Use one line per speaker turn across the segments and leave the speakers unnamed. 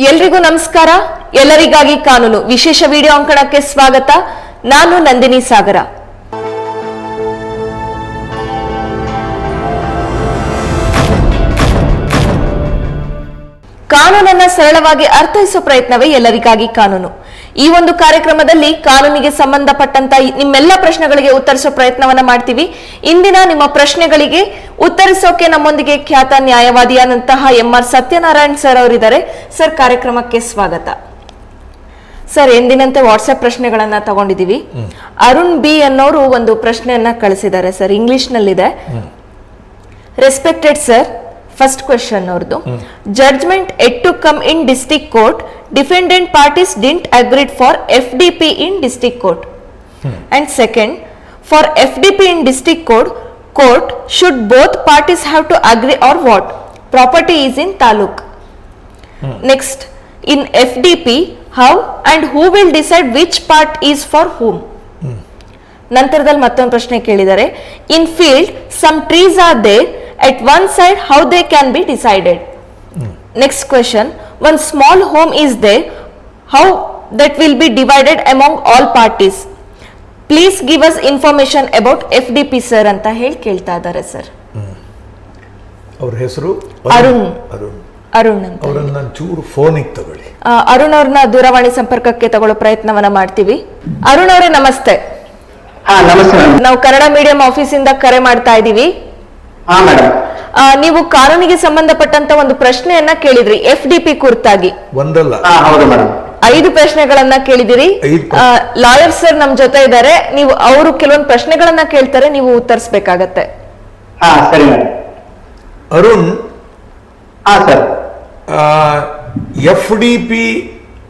ಎಲ್ರಿಗೂ ನಮಸ್ಕಾರ. ಎಲ್ಲರಿಗಾಗಿ ಕಾನೂನು ವಿಶೇಷ ವಿಡಿಯೋ ಅಂಕಣಕ್ಕೆ ಸ್ವಾಗತ. ನಾನು ನಂದಿನಿ ಸಾಗರ. ಕಾನೂನನ್ನ ಸರಳವಾಗಿ ಅರ್ಥೈಸುವ ಪ್ರಯತ್ನವೇ ಎಲ್ಲರಿಗಾಗಿ ಕಾನೂನು. ಈ ಒಂದು ಕಾರ್ಯಕ್ರಮದಲ್ಲಿ ಕಾನೂನಿಗೆ ಸಂಬಂಧಪಟ್ಟಂತ ನಿಮ್ಮೆಲ್ಲ ಪ್ರಶ್ನೆಗಳಿಗೆ ಉತ್ತರಿಸೋ ಪ್ರಯತ್ನವನ್ನ ಮಾಡ್ತೀವಿ. ಇಂದಿನ ನಿಮ್ಮ ಪ್ರಶ್ನೆಗಳಿಗೆ ಉತ್ತರಿಸೋಕೆ ನಮ್ಮೊಂದಿಗೆ ಖ್ಯಾತ ನ್ಯಾಯವಾದಿಯಾದಂತಹ MR ಸತ್ಯನಾರಾಯಣ್ ಸರ್ ಅವರಿದ್ದಾರೆ. ಸರ್, ಕಾರ್ಯಕ್ರಮಕ್ಕೆ ಸ್ವಾಗತ. ಸರ್, ಎಂದಿನಂತೆ ವಾಟ್ಸ್ಆಪ್ ಪ್ರಶ್ನೆಗಳನ್ನ ತಗೊಂಡಿದೀವಿ. ಅರುಣ್ ಬಿ ಅನ್ನೋರು ಒಂದು ಪ್ರಶ್ನೆಯನ್ನ ಕಳಿಸಿದ್ದಾರೆ ಸರ್, ಇಂಗ್ಲಿಷ್ ನಲ್ಲಿದೆ. ರೆಸ್ಪೆಕ್ಟೆಡ್ ಸರ್, ಫಸ್ಟ್ ಕ್ವೆಶ್ಚನ್ ಅವ್ರದ್ದು. Judgment yet to come in district court, defendant parties didn't agreed for FDP in district court. And second, for FDP in district court should both parties have to agree or what? Property is in taluk. Next, in FDP, how and who will decide which part is for whom? ನಂತರದಲ್ಲಿ ಮತ್ತೊಂದು ಪ್ರಶ್ನೆ ಕೇಳಿದ್ದಾರೆ. ಇನ್ field some trees are there at one side, how they can be decided? Next question, one small home is there, how that will be divided among all parties? Please give us information about FDP sir ಅಂತ ಹೇಳಿ ಕೇಳ್ತಾ ಇದ್ದಾರೆ sir.
ಅವ್ರ ಹೆಸರು
ಅರುಣ್ ಅಂತ.
ಅವರನ್ನ ಚೂರು ಫೋನಿಗೆ ತಗೊಳ್ಳಿ.
ಅರುಣ್ ಅವ್ರನ್ನ ದೂರವಾಣಿ ಸಂಪರ್ಕಕ್ಕೆ ತಗೊಳ್ಳೋ ಪ್ರಯತ್ನವನ್ನ ಮಾಡ್ತೀವಿ. ಅರುಣ್ ಅವರೇ ನಮಸ್ತೆ.
ನಮಸ್ತೆ.
ನಾವು ಕನ್ನಡ ಮೀಡಿಯಂ ಆಫೀಸಿಂದ ಕರೆ ಮಾಡ್ತಾ ಇದೀವಿ. ನೀವು ಕಾನೂನಿಗೆ ಸಂಬಂಧಪಟ್ಟಂತ ಒಂದು ಪ್ರಶ್ನೆಯನ್ನ ಕೇಳಿದ್ರಿ FDP ಕುರಿತಾಗಿ.
ಒಂದಲ್ಲ,
5 ಪ್ರಶ್ನೆಗಳನ್ನ ಕೇಳಿದಿರಿ. ಲಾಯರ್ ಸರ್ ನಮ್ ಜೊತೆ ಇದ್ದಾರೆ. ನೀವು ಅವರು ಕೆಲವೊಂದು ಪ್ರಶ್ನೆಗಳನ್ನ ಕೇಳ್ತಾರೆ, ನೀವು ಉತ್ತರಿಸಬೇಕಾಗತ್ತೆ.
ಅರುಣ್,
ಸರ್,
FDP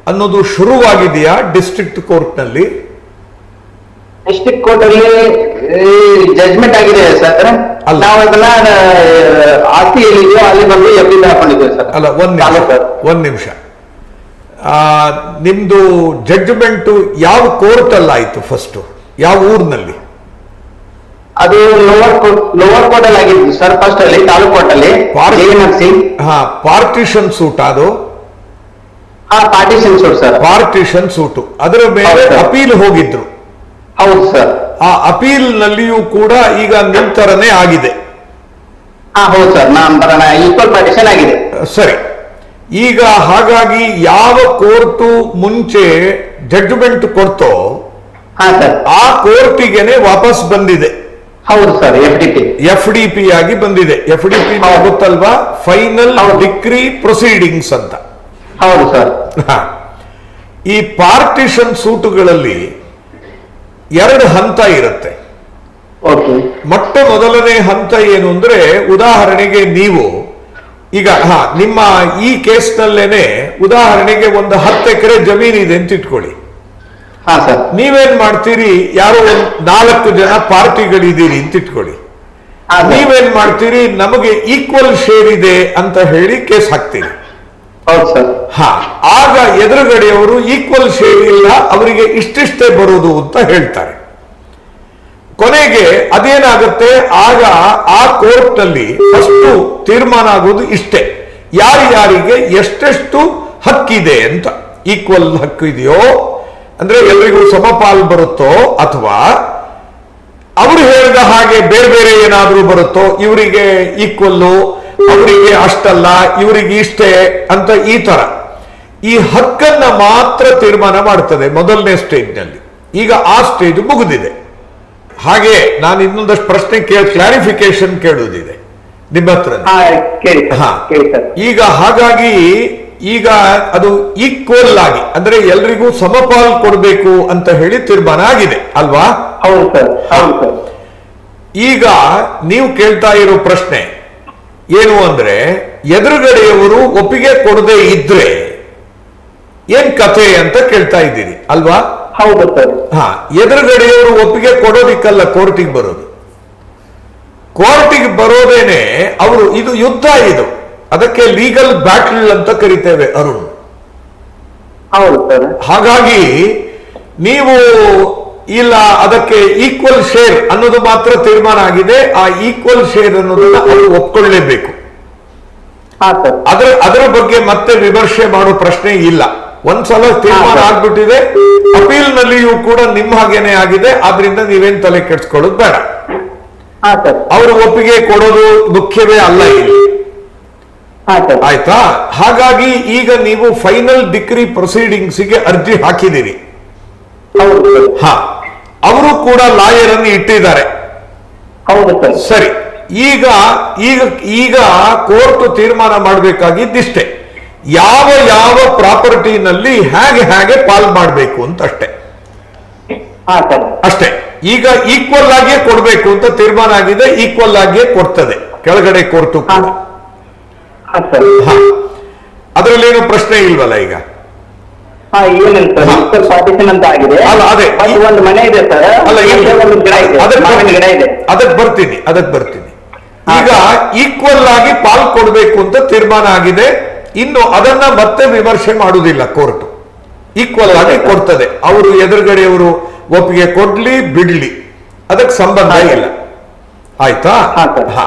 ಅನ್ನೋದು ಶುರುವಾಗಿದೆಯಾ ಡಿಸ್ಟ್ರಿಕ್ಟ್ ಕೋರ್ಟ್ ನಲ್ಲಿ?
ಡಿಸ್ಟ್ರಿಕ್ಟ್ ಕೋರ್ಟ್ ಅಲ್ಲಿ ಜಡ್ಜ್ಮೆಂಟ್ ಆಗಿದೆ ಸರ್. ನಾವು ಅದನ್ನ ಆಸ್ತಿ ಎಲ್ಲಿದೆಯೋ ಅಲ್ಲಿ ಬಂದು FDP ಹಾಕೊಂಡಿದ್ದೇವೆ ಸರ್.
ಅಲ್ಲ, ಒಂದ್ ನಿಮಿಷ. ನಿಮ್ದು ಜಡ್ಜ್ಮೆಂಟ್ ಯಾವ ಕೋರ್ಟ್ ಅಲ್ಲ ಆಯ್ತು? ಫಸ್ಟ್ ಯಾವ ಊರಿನಲ್ಲಿ?
ಅದು ಲೋವರ್ ಕೋರ್ಟ್ ಅಲ್ಲಿ ಆಗಿದ್ದು ಸರ್. ಫಸ್ಟ್ ಅಲ್ಲಿ ತಾಲೂಕ್ ಕೋರ್ಟ್ ಅಲ್ಲಿ
ಪಾರ್ಟಿಷನ್ ಸೂಟ್. ಅದು
partition suit sir.
Partition suit ಅದರ ಮೇಲೆ ಅಪೀಲ್ ಹೋಗಿದ್ರು.
ಹೌದು ಸರ್.
ಆ ಅಪೀಲ್ ನಲ್ಲಿಯೂ ಕೂಡ ಈಗ ನಿಮ್ ತರನೇ ಆಗಿದೆ.
ಹೌದು ಸರ್, ಈಕ್ವಲ್ ಪಾರ್ಟಿಷನ್ ಆಗಿದೆ.
ಸರಿ, ಈಗ ಹಾಗಾಗಿ ಯಾವ ಕೋರ್ಟು ಮುಂಚೆ ಜಡ್ಜ್ಮೆಂಟ್ ಕೊಡ್ತೋ ಆ ಕೋರ್ಟಿಗೆನೆ ವಾಪಸ್ ಬಂದಿದೆ.
ಹೌದು ಸರ್,
FDP ಆಗಿ ಬಂದಿದೆ. FDP ಗೊತ್ತಲ್ವಾ? ಫೈನಲ್ ಡಿಕ್ರಿ ಪ್ರೊಸೀಡಿಂಗ್ಸ್ ಅಂತ.
ಹೌದು ಸರ್.
ಈ ಪಾರ್ಟಿಷನ್ ಸೂಟುಗಳಲ್ಲಿ 2 ಹಂತ ಇರುತ್ತೆ. ಮೊದಲನೇ ಹಂತ ಏನು ಅಂದ್ರೆ, ಉದಾಹರಣೆಗೆ ನೀವು ಈಗ ನಿಮ್ಮ ಈ ಕೇಸ್ನಲ್ಲೇನೆ ಉದಾಹರಣೆಗೆ ಒಂದು 10 ಎಕರೆ ಜಮೀನಿದೆ ಅಂತ ಇಟ್ಕೊಳ್ಳಿ. ನೀವೇನ್ ಮಾಡ್ತೀರಿ? ಯಾರೋ 4 ಜನ ಪಾರ್ಟಿಗಳಿದ್ದೀರಿ ಅಂತ ಇಟ್ಕೊಳ್ಳಿ. ನೀವೇನ್ ಮಾಡ್ತೀರಿ? ನಮಗೆ ಈಕ್ವಲ್ ಶೇರ್ ಇದೆ ಅಂತ ಹೇಳಿ ಕೇಸ್ ಹಾಕ್ತೀರಿ. ಆಗ ಎದುರುಗಡೆಯವರು ಈಕ್ವಲ್ ಶೇರ್ ಇಲ್ಲ, ಅವರಿಗೆ ಇಷ್ಟಿಷ್ಟೇ ಬರುವುದು ಅಂತ ಹೇಳ್ತಾರೆ. ಕೊನೆಗೆ ಅದೇನಾಗುತ್ತೆ, ಆಗ ಆ ಕೋರ್ಟ್ ನಲ್ಲಿ ಫಸ್ಟ್ ತೀರ್ಮಾನ ಆಗೋದು ಇಷ್ಟೇ: ಯಾರಿಗೆ ಎಷ್ಟೆಷ್ಟು ಹಕ್ಕಿದೆ ಅಂತ. ಈಕ್ವಲ್ ಹಕ್ಕು ಇದೆಯೋ ಅಂದ್ರೆ ಎಲ್ರಿಗೂ ಸಮಪಾಲ್ ಬರುತ್ತೋ, ಅಥವಾ ಅವರು ಹೇಳಿದ ಹಾಗೆ ಬೇರೆ ಬೇರೆ ಏನಾದ್ರೂ ಬರುತ್ತೋ, ಇವರಿಗೆ ಈಕ್ವಲ್ಲು, ಅವರಿಗೆ ಅಷ್ಟಲ್ಲ, ಇವರಿಗೆ ಇಷ್ಟೇ ಅಂತ. ಈ ತರ ಈ ಹಕ್ಕನ್ನ ಮಾತ್ರ ತೀರ್ಮಾನ ಮಾಡ್ತದೆ ಮೊದಲನೇ ಸ್ಟೇಜ್ ನಲ್ಲಿ. ಈಗ ಆ ಸ್ಟೇಜ್ ಮುಗಿದಿದೆ. ಹಾಗೆ ನಾನು ಇನ್ನೊಂದಷ್ಟು ಪ್ರಶ್ನೆ ಕ್ಲಾರಿಫಿಕೇಶನ್ ಕೇಳುವುದಿದೆ ನಿಮ್ಮ ಹತ್ರ. ಈಗ ಹಾಗಾಗಿ ಈಗ ಅದು ಈಕ್ವಲ್ ಆಗಿ ಅಂದ್ರೆ ಎಲ್ರಿಗೂ ಸಮಪಾಲ್ ಕೊಡಬೇಕು ಅಂತ ಹೇಳಿ ತೀರ್ಮಾನ ಆಗಿದೆ ಅಲ್ವಾ? ಈಗ ನೀವು ಕೇಳ್ತಾ ಇರೋ ಪ್ರಶ್ನೆ ಏನು ಅಂದ್ರೆ, ಎದುರುಗಡೆಯವರು ಒಪ್ಪಿಗೆ ಕೊಡದೆ ಇದ್ರೆ ಏನ್ ಕಥೆ ಅಂತ ಕೇಳ್ತಾ ಇದ್ದೀರಿ ಅಲ್ವಾ? ಎದುರುಗಡೆಯವರು ಒಪ್ಪಿಗೆ ಕೊಡೋದಿಕ್ಕಲ್ಲ ಕೋರ್ಟಿಗೆ ಬರೋದು. ಕೋರ್ಟಿಗೆ ಬರೋದೇನೆ ಅವರು, ಇದು ಯುದ್ಧ, ಇದು ಅದಕ್ಕೆ ಲೀಗಲ್ ಬ್ಯಾಟಲ್ ಅಂತ ಕರಿತೇವೆ ಅರುಣ್. ಹಾಗಾಗಿ ನೀವು ಇಲ್ಲ, ಅದಕ್ಕೆ ಈಕ್ವಲ್ ಶೇರ್ ಅನ್ನೋದು ಮಾತ್ರ ತೀರ್ಮಾನ ಆಗಿದೆ. ಆ ಈಕ್ವಲ್ ಶೇರ್ ಅನ್ನೋದನ್ನ ಅವರು ಒಪ್ಕೊಳ್ಳೇಬೇಕು.
ಹಾ ಸರ್.
ಅದರ ಬಗ್ಗೆ ಮತ್ತೆ ವಿಮರ್ಶೆ ಮಾಡೋ ಪ್ರಶ್ನೆ ಇಲ್ಲ. ಒಂದ್ಸಲ ತೀರ್ಮಾನ ಆಗ್ಬಿಟ್ಟಿದೆ, ಅಪೀಲ್ ನಲ್ಲಿಯೂ ಕೂಡ ನಿಮ್ಮ ಹಾಗೇನೆ ಆಗಿದೆ. ಆದ್ರಿಂದ ನೀವೇನ್ ತಲೆ ಕೆಡ್ಸ್ಕೊಳ್ಳೋದು ಬೇಡ.
ಹಾ ಸರ್.
ಅವರು ಒಪ್ಪಿಗೆ ಕೊಡೋದು ಮುಖ್ಯವೇ ಅಲ್ಲ ಇಲ್ಲಿ.
ಹಾ ಸರ್.
ಆಯ್ತಾ? ಹಾಗಾಗಿ ಈಗ ನೀವು ಫೈನಲ್ ಡಿಗ್ರಿ ಪ್ರೊಸೀಡಿಂಗ್ಸ್ಗೆ ಅರ್ಜಿ ಹಾಕಿದ್ದೀರಿ.
ಹೌದು ಸರ್.
ಹಾ, ಅವರು ಕೂಡ ಲಾಯರ್ ಅನ್ನು ಇಟ್ಟಿದ್ದಾರೆ.
ಹೌದು ಸರ್.
ಸರಿ, ಈಗ ಈಗ ಈಗ ಕೋರ್ಟ್ ತೀರ್ಮಾನ ಮಾಡಬೇಕಾಗಿದ್ದಿಷ್ಟೇ, ಯಾವ ಯಾವ ಪ್ರಾಪರ್ಟಿನಲ್ಲಿ ಹೇಗೆ ಪಾಲ್ ಮಾಡಬೇಕು ಅಂತ ಅಷ್ಟೇ.
ಹಾ ಸರ್.
ಅಷ್ಟೇ. ಈಗ ಈಕ್ವಲ್ ಆಗಿಯೇ ಕೊಡಬೇಕು ಅಂತ ತೀರ್ಮಾನ ಆಗಿದೆ, ಈಕ್ವಲ್ ಆಗಿಯೇ ಕೊಡ್ತದೆ ಕೆಳಗಡೆ ಕೋರ್ಟು
ಹಾ
ಕೂಡ.
ಹಾ ಸರ್.
ಹಾ, ಅದರಲ್ಲೇನು ಪ್ರಶ್ನೆ ಇಲ್ವಲ್ಲ ಈಗ?
ಹಾ, ಏನಿಲ್ಲ ಸರ್, ಈಕ್ವಲ್ ಪಾರ್ಟಿಷನ್ ಅಂತ ಆಗಿದೆ.
ಅಲ್ಲ, ಅದೇ.
ಮತ್ತೆ ಒಂದು ಮನೆ ಇದೆ ಸರ್,
ಅಲ್ಲ,
ಒಂದು ಗಿಡ ಇದೆ, ಮಾವಿನ ಗಿಡ ಇದೆ.
ಅದಕ್ಕೆ ಬರ್ತೀನಿ. ಈಗ ಈಕ್ವಲ್ ಆಗಿ ಪಾಲ್ ಕೊಡಬೇಕು ಅಂತ ತೀರ್ಮಾನ ಆಗಿದೆ. ಇನ್ನು ಅದನ್ನ ಮತ್ತೆ ವಿಮರ್ಶೆ ಮಾಡುವುದಿಲ್ಲ ಕೋರ್ಟ್. ಈಕ್ವಲ್ ಆಗಿ ಕೊಡ್ತದೆ. ಅವರು ಎದುರುಗಡೆಯವರು ಒಪ್ಪಿಗೆ ಕೊಡ್ಲಿ ಬಿಡ್ಲಿ, ಅದಕ್ಕೆ ಸಂಬಂಧ ಇಲ್ಲ. ಆಯ್ತಾ? ಹಾ.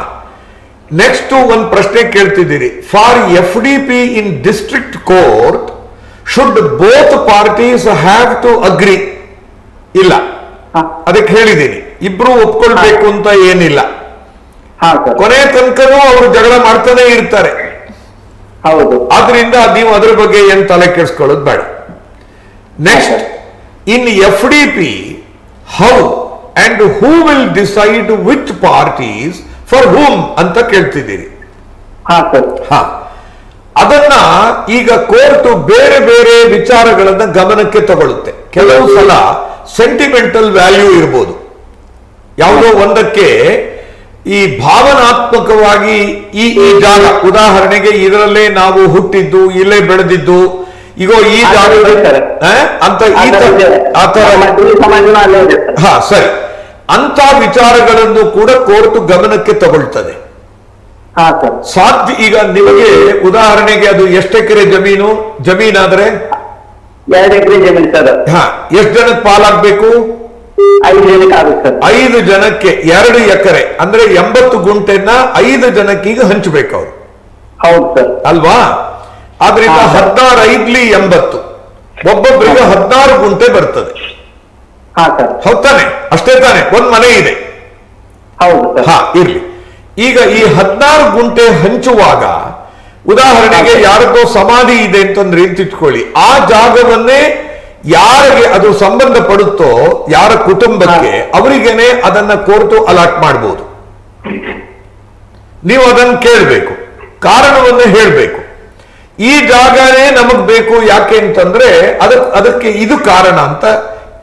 ನೆಕ್ಸ್ಟ್ ಒಂದು ಪ್ರಶ್ನೆ ಕೇಳ್ತಿದ್ದೀರಿ. For FDP in district court should both parties have to agree? ಇಲ್ಲ, ಅದಕ್ಕೆ ಹೇಳಿದ್ದೀನಿ, ಇಬ್ರು ಒಪ್ಕೊಳ್ಬೇಕು ಅಂತ ಏನಿಲ್ಲ. ಕೊನೆ ತನಕನೂ ಅವರು ಜಗಳ ಮಾಡ್ತಾನೆ ಇರ್ತಾರೆ.
ಹೌದು.
ಆದ್ರಿಂದ ನೀವು ಅದ್ರ ಬಗ್ಗೆ ಏನ್ ತಲೆ ಕೆಡಿಸ್ಕೊಳ್ಳೋದು ಬೇಡ. Next, in FDP how and who will decide which parties for ಹೂಮ್ ಅಂತ ಕೇಳ್ತಿದ್ದೀರಿ. ಹಾ, ಅದನ್ನ ಈಗ ಕೋರ್ಟ್ ಬೇರೆ ಬೇರೆ ವಿಚಾರಗಳನ್ನ ಗಮನಕ್ಕೆ ತಗೊಳ್ಳುತ್ತೆ. ಕೆಲವು ಸಲ ಸೆಂಟಿಮೆಂಟಲ್ ವ್ಯಾಲ್ಯೂ ಇರ್ಬೋದು. ಯಾವುದೋ ಒಂದಕ್ಕೆ ಈ ಭಾವನಾತ್ಮಕವಾಗಿ ಈ ಜಾಗ, ಉದಾಹರಣೆಗೆ ಇದರಲ್ಲೇ ನಾವು ಹುಟ್ಟಿದ್ದು, ಇಲ್ಲೇ ಬೆಳೆದಿದ್ದು, ಈಗ ಈ ಜಾಗ ಅಂತ ಆ ತರ. ಹಾ, ಸರಿ. ಅಂತ ವಿಚಾರಗಳನ್ನು ಕೂಡ ಕೋರ್ಟ್ ಗಮನಕ್ಕೆ ತಗೊಳ್ತದೆ. ಸಾಧ್ಯ. ಈಗ ನಿಮಗೆ ಉದಾಹರಣೆಗೆ ಅದು ಎಷ್ಟು ಎಕರೆ ಜಮೀನಾದ್ರೆ
2 ಎಕರೆ ಜಮೀನು ಸರ್.
ಹಾ, ಎಷ್ಟು ಜನಕ್ಕೆ ಪಾಲಾಗಬೇಕು?
5 ಜನಕ್ಕೆ ಆಗುತ್ತೆ.
5 ಜನಕ್ಕೆ 2 ಎಕರೆ ಅಂದ್ರೆ 80 ಗುಂಟೆನ 5 ಜನಕ್ಕೆ ಈಗ ಹಂಚಬೇಕು ಅವರು.
ಹೌದು ಸರ್.
ಅಲ್ವಾ? ಆದ್ರಿಂದ 16 5 80, ಒಬ್ಬೊಬ್ಬರಿಗೆ 16 ಗುಂಟೆ ಬರ್ತದೆ. ಹೌದ್ ತಾನೆ? ಅಷ್ಟೇ ತಾನೆ? ಒಂದ್ ಮನೆ ಇದೆ.
ಹೌದು.
ಹಾ, ಇರ್ಲಿ. ಈಗ ಈ 16 ಗುಂಟೆ ಹಂಚುವಾಗ, ಉದಾಹರಣೆಗೆ ಯಾರಿಗೋ ಸಮಾಧಿ ಇದೆ ಅಂತಂದ್ರೆ ಇಟ್ಕೊಳ್ಳಿ, ಆ ಜಾಗವನ್ನೇ ಯಾರಿಗೆ ಅದು ಸಂಬಂಧ ಪಡುತ್ತೋ, ಯಾರ ಕುಟುಂಬಕ್ಕೆ, ಅವರಿಗೇನೆ ಅದನ್ನ ಕೋರ್ಟು ಅಲಾಟ್ ಮಾಡಬಹುದು. ನೀವು ಅದನ್ನು ಕೇಳಬೇಕು, ಕಾರಣವನ್ನು ಹೇಳಬೇಕು. ಈ ಜಾಗನೇ ನಮಗ್ ಬೇಕು, ಯಾಕೆ ಅಂತಂದ್ರೆ ಅದಕ್ಕೆ ಇದು ಕಾರಣ ಅಂತ